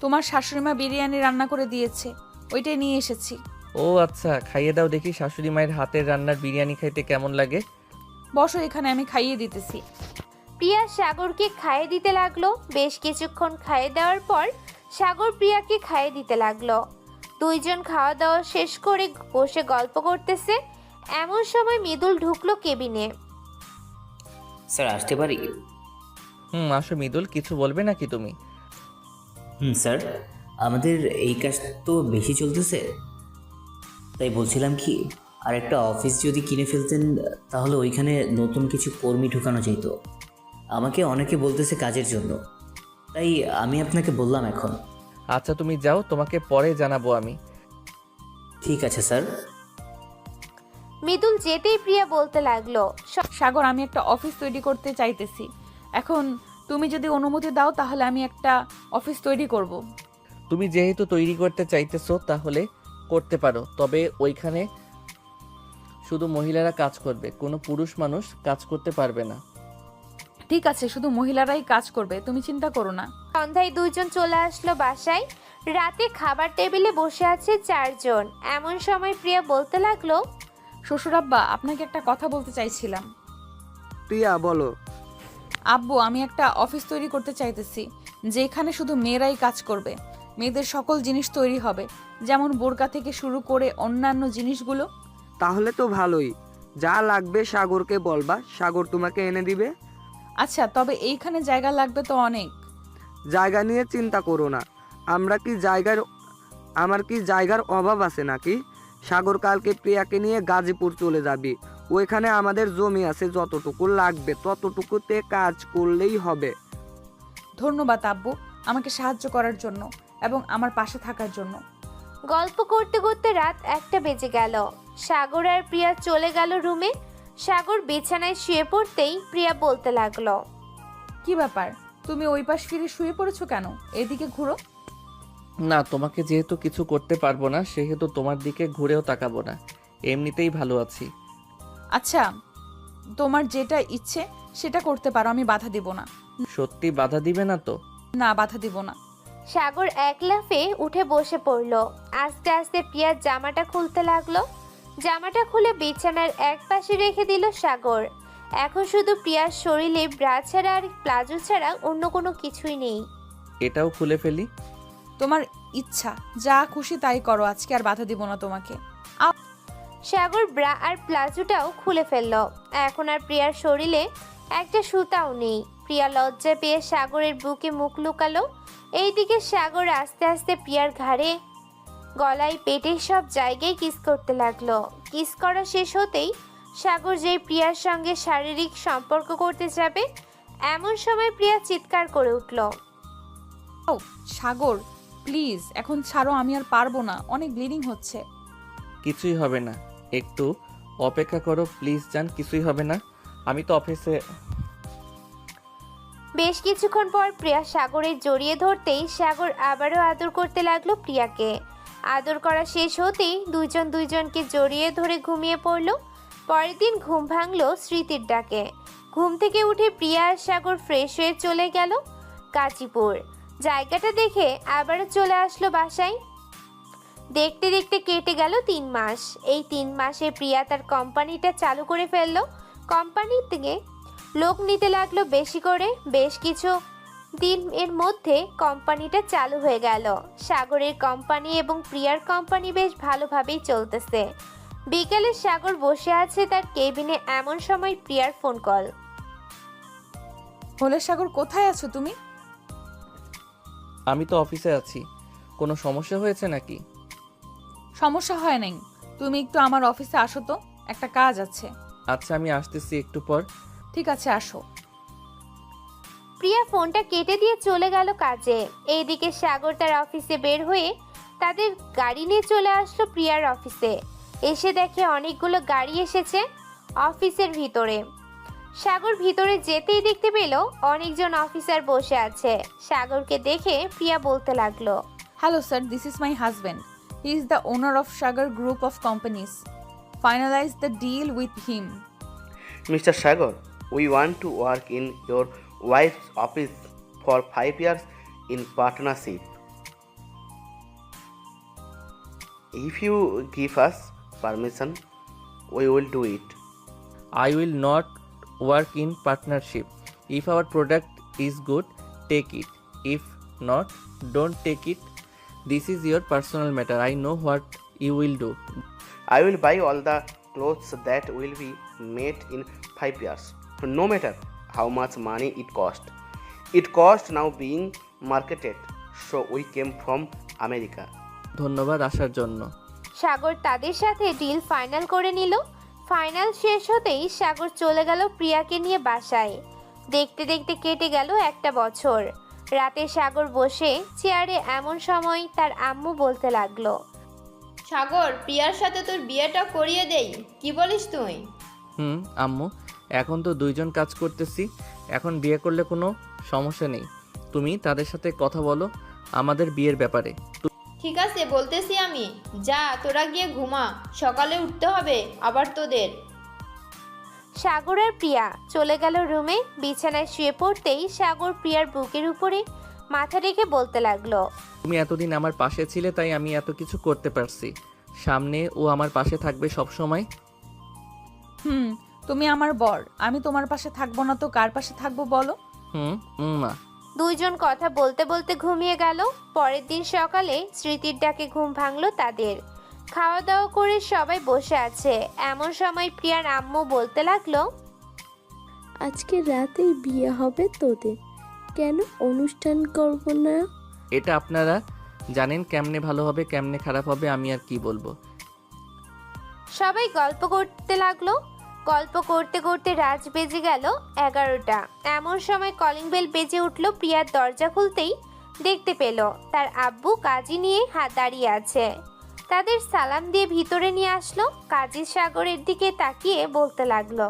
তোমার শাশুড়িমা বিরিয়ানি রান্না করে দিয়েছে, ওইটাই নিয়ে এসেছি। ও আচ্ছা, খাইয়ে দাও দেখি। শাশুড়ি মায়ের হাতের রান্নার বিরিয়ানি খাইতে কেমন লাগে? বসো এখানে, আমি খাইয়ে দিতেছি। প্রিয়া সাগরকে খাইয়ে দিতে লাগলো। বেশ কিছুক্ষণ খাইয়ে দেওয়ার পর সাগর প্রিয়াকে খাইয়ে দিতে লাগলো। দুইজন খাওয়া দাওয়া শেষ করে বসে গল্প করতেছে। এমন সময় মৃদুল ঢুকলো কেবিনে। স্যার আসতে পারি? আসো মৃদুল, কিছু বলবে নাকি তুমি? স্যার, আমাদের এই কাজ তো বেশি চলতেছে, তাই বলছিলাম কি, আর একটা অফিস যদি কিনে ফেলতেন তাহলে ওইখানে নতুন কিছু কর্মী ঢুকানো যেত। আমাকে অনেকে বলতেছে কাজের জন্য, তাই আমি আপনাকে বললাম এখন। আচ্ছা তুমি যাও, তোমাকে পরে জানাবো আমি। ঠিক আছে স্যার। মৃদুল যেতেই প্রিয়া বলতে লাগলো, সাগর, আমি একটা অফিস তৈরি করতে চাইতেছি, এখন তুমি যদি অনুমতি দাও তাহলে আমি একটা অফিস তৈরি করব। তুমি যেহেতু তৈরি করতে চাইতেছো তাহলে করতে পারো, তবে ওইখানে শুধু মহিলারা কাজ করবে, কোনো পুরুষ মানুষ কাজ করতে পারবে না। ঠিক আছে, শুধু মহিলারাই কাজ করবে, তুমি চিন্তা করো না। সন্ধ্যায় দুইজন চলে আসলো বাসায়। রাতে খাবার টেবিলে বসে আছে 4 জন। এমন সময় প্রিয়া বলতে লাগলো, শ্বশুরাব্বা, আপনাকে একটা কথা বলতে চাইছিলাম। প্রিয়া বলো। আব্বু, আমি একটা অফিস তৈরি করতে চাইতেছি, যেখানে শুধু মেয়েরাই কাজ করবে। মেয়েদের সকল জিনিস তৈরি হবে, যেমন বোরকা থেকে শুরু করে অন্যান্য জিনিসগুলো। তাহলে তো ভালোই, যা লাগবে সাগরকে বলবা, সাগর তোমাকে এনে দিবে। আচ্ছা, তবে এইখানে জায়গা লাগবে তো অনেক। জায়গা নিয়ে চিন্তা করো না, আমার কি জায়গার অভাব আছে নাকি? সাগর কালকে প্রিয়াকে নিয়ে গাজীপুর চলে যাবি, ওইখানে আমাদের জমি আছে, যতটুকু লাগবে ততটুকুতে কাজ করলেই হবে। ধন্যবাদ আব্বু, আমাকে সাহায্য করার জন্য এবং আমার পাশে থাকার জন্য। গল্প করতে করতে রাত 1টা বেজে গেল। সাগর আর প্রিয়া চলে গেল রুমে। সাগর বিছানায় শুয়ে পড়তেই প্রিয়া বলতে লাগলো, কি ব্যাপার, তুমি ওই পাশ ফিরে শুয়ে পড়েছো কেন? এদিকে ঘুরো। না, তোমাকে যেহেতু কিছু করতে পারবো না সেহেতু তোমার দিকে ঘুরেও তাকাবো না, এমনিতেই ভালো আছি। আচ্ছা, তোমার যেটা ইচ্ছে সেটা করতে পারো, আমি বাধা দেব না। সত্যি বাধা দিবে না তো? না, বাধা দেব না। সাগর এক লাফে উঠে বসে পড়লো। আস্তে আস্তে প্রিয়ার জামাটা খুলতে লাগলো। জামাটা খুলে বিছানার এক পাশে রেখে দিল সাগর। এখন শুধু প্রিয়ার শরীরে ব্রা ছাড়া আর প্লাজো ছাড়া অন্য কোনো কিছুই নেই। এটাও খুলে ফেলি? তোমার ইচ্ছা, যা খুশি তাই করো, আজকে আর বাধা দিব না তোমাকে। সাগর ব্রা আর প্লাজোটাও খুলে ফেললো। এখন আর প্রিয়ার শরীরে একটা সুতাও নেই। প্রিয়া লজ্জা পেয়ে সাগরের বুকে মুখ লুকালো। এইদিকে সাগর আস্তে আস্তে প্রিয়ার ঘাড়ে, গলায়, পেটে সব জায়গায় কিস করতে লাগলো। কিস করা শেষ হতেই সাগর যেই প্রিয়ার সঙ্গে শারীরিক সম্পর্ক করতে যাবে, এমন সময় প্রিয়া চিৎকার করে উঠল। ও সাগর, প্লিজ এখন ছাড়ো, আমি আর পারবো না, অনেক ব্লিডিং হচ্ছে। কিছুই হবে না, একটু অপেক্ষা করো প্লিজ জান, কিছুই হবে না। আমি তো অফিসে। বেশ কিছুক্ষণ পর প্রিয়া সাগরের জড়িয়ে ধরতেই সাগর আবারও আদর করতে লাগলো প্রিয়াকে। আদর করা শেষ হতেই দুইজন দুইজনকে জড়িয়ে ধরে ঘুমিয়ে পড়ল। পরের দিন ঘুম ভাঙলো স্মৃতির ডাকে। ঘুম থেকে উঠে প্রিয়া আর সাগর ফ্রেশ হয়ে চলে গেল গাজীপুর। জায়গাটা দেখে আবারও চলে আসলো বাসায়। দেখতে দেখতে কেটে গেল 3 মাস। এই 3 মাসে প্রিয়া তার কোম্পানিটা চালু করে ফেললো। কোম্পানি থেকে লোক নিতে লাগলো বেশি করে। বেশ কিছু দিন এর মধ্যে কোম্পানিটা চালু হয়ে গেল। সাগরের কোম্পানি এবং প্রিয়ার কোম্পানি বেশ ভালোভাবেই চলতেছে। বিকেলে সাগর বসে আছে তার কেবিনে, এমন সময় প্রিয়ার ফোন কল। হলে সাগর, কোথায় আছো তুমি? আমি তো অফিসে আছি। কোনো সমস্যা হয়েছে নাকি? সমস্যা হয় নাই, তুমি একটু আমার অফিসে আসো তো, একটা কাজ আছে। আচ্ছা আমি আসতেছি একটু পর। ঠিক আছে, আসো। প্রিয়া ফোনটা কেটে দিয়ে চলে গেল কাজে। এইদিকে সাগর তার অফিসে বের হয়ে তাদের গাড়ি নিয়ে চলে আসলো প্রিয়ার অফিসে। এসে দেখে অনেকগুলো গাড়ি এসেছে অফিসের ভিতরে। সাগর ভিতরে যেতেই দেখতে পেল অনেকজন অফিসার বসে আছে। সাগরকে দেখে প্রিয়া বলতে লাগলো, hello sir, this is my husband. He is the owner of Sagar group of companies. Finalise the deal with him. Mr. Sagar, we want to work in your wife's office for 5 years in partnership. If you give us permission, we will do it. I will not work in partnership. If our product is good, take it. If not, don't take it. This is your personal matter. I know what you will do. I will buy all the clothes that will be made in 5 years, no matter how much money it cost. It cost now being marketed, so we came from America. ধন্যবাদ আসার জন্য। সাগর তাদের সাথে deal final করে নিল। Final শেষ হতেই সাগর চলে গেল প্রিয়াকে নিয়ে বাসায়। দেখতে দেখতে কেটে গেল 1 বছর। রাতে সাগর বসে চেয়ারে, এমন সময় তার আম্মু বলতে লাগলো, সাগর, প্রিয়ার সাথে তোর বিয়েটা করিয়ে দেই, কি বলিস তুই? আম্মু, এখন তো 2 জন কাজ করতেছি, এখন বিয়ে করলে কোনো সমস্যা নেই। তুমি তাদের সাথে কথা বলো আমাদের বিয়ের ব্যাপারে। ঠিক আছে, বলতেছি আমি। যা, তোরা গিয়ে ঘুমা, সকালে উঠতে হবে আবার তোদের। সাগর আর প্রিয়া চলে গেল রুমে। বিছানায় শুয়ে পড়তেই সাগর প্রিয়ার বুকের উপরে মাথা রেখে বলতে লাগলো, তুমি এতদিন আমার পাশে ছিলে তাই আমি এত কিছু করতে পারছি। সামনে ও আমার পাশে থাকবে সব সময়। তুমি আমার বর, আমি তোমার পাশে থাকবো না তো কার পাশে থাকবো বলো? মা। 2 জন কথা বলতে বলতে ঘুমিয়ে গেল। পরের দিন সকালে স্মৃতির ডাকে ঘুম ভাঙলো তাদের। খাওয়া দাওয়া করে সবাই বসে আছে, এমন সময় প্রিয়ার আম্মু বলতে লাগলো, আজকে রাতেই বিয়ে হবে তোদের, কেন অনুষ্ঠান করব না? এটা আপনারা জানেন কেমনে ভালো হবে কেমনে খারাপ হবে, আমি আর কি বলবো। সবাই গল্প করতে লাগলো। গল্প করতে করতে রাত বেজে গেল 11টা। এমন সময় কলিং বেল বেজে উঠল। প্রিয়ার দরজা খুলতেই দেখতে পেল তার আব্বু কাজী নিয়ে দাঁড়িয়ে আছে। তাদের সালাম দিয়ে ভিতরে নিয়ে আসলো। কাজী সাগরের দিকে তাকিয়ে বলতে লাগলো,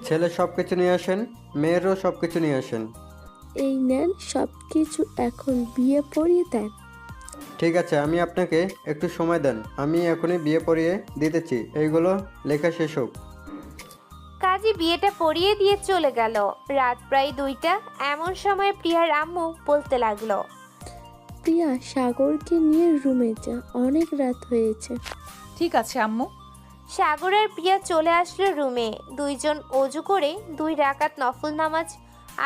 ছেলে সব কিছু নিয়ে আসেন, মেয়েরও সব কিছু নিয়ে আসেন। এই নেন সব কিছু, এখন বিয়ে পড়িয়ে দেন। ঠিক আছে, আমি আপনাকে একটু সময় দেন, আমি এখনই বিয়ে পড়িয়ে দিতেছি, এইগুলো লেখা শেষ হোক। কাজী বিয়েটা পড়িয়ে দিয়ে চলে গেল। রাত প্রায় 2টা। এমন সময় প্রিয়ার আম্মু বলতে লাগলো, প্রিয়া, সাগরকে নিয়ে রুমে যা, অনেক রাত হয়েছে। ঠিক আছে আম্মু। সাগর আর প্রিয়া চলে আসলো রুমে। 2 জন অজু করে 2 রাকাত নফল নামাজ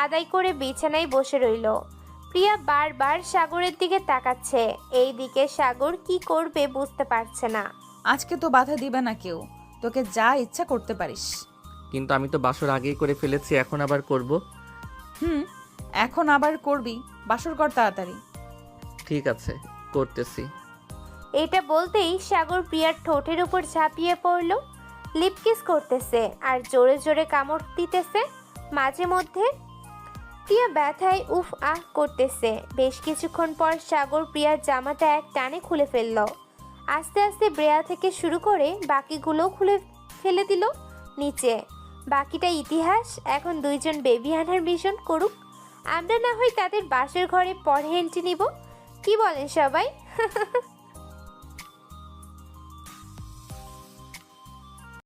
আদায় করে বিছানায় বসে রইল। প্রিয়া বারবার সাগরের দিকে তাকাচ্ছে। এই দিকে সাগর কি করবে বুঝতে পারছে না। আজকে তো বাধা দিবে না কেউ, তোকে যা ইচ্ছা করতে পারিস। কিন্তু আমি তো বাসর আগেই করে ফেলেছি, এখন আবার করব। এখন আবার করবি, বাসর কর তাড়াতাড়ি। ঠিক আছে, করতেছি। এটা বলতেই সাগর প্রিয়ার ঠোঁটের উপর ঝাঁপিয়ে পড়ল, লিপ কিস করতেছে আর জোরে জোরে কামড় দিতেছে। মাঝে মধ্যে প্রিয়া ব্যথায় উফ আহ করতেছে। বেশ কিছুক্ষণ পর সাগর প্রিয়ার জামাটা এক টানে খুলে ফেলল। আস্তে আস্তে ব্রেয়া থেকে শুরু করে বাকিগুলো খুলে ফেলে দিল নিচে। বাকিটা ইতিহাস। এখন দুইজন বেবি আনার মিশন করুক, আমরা না হয় তাদের বাসের ঘরে পরে এন্ট্রি নিব। কি বলেন সবাই?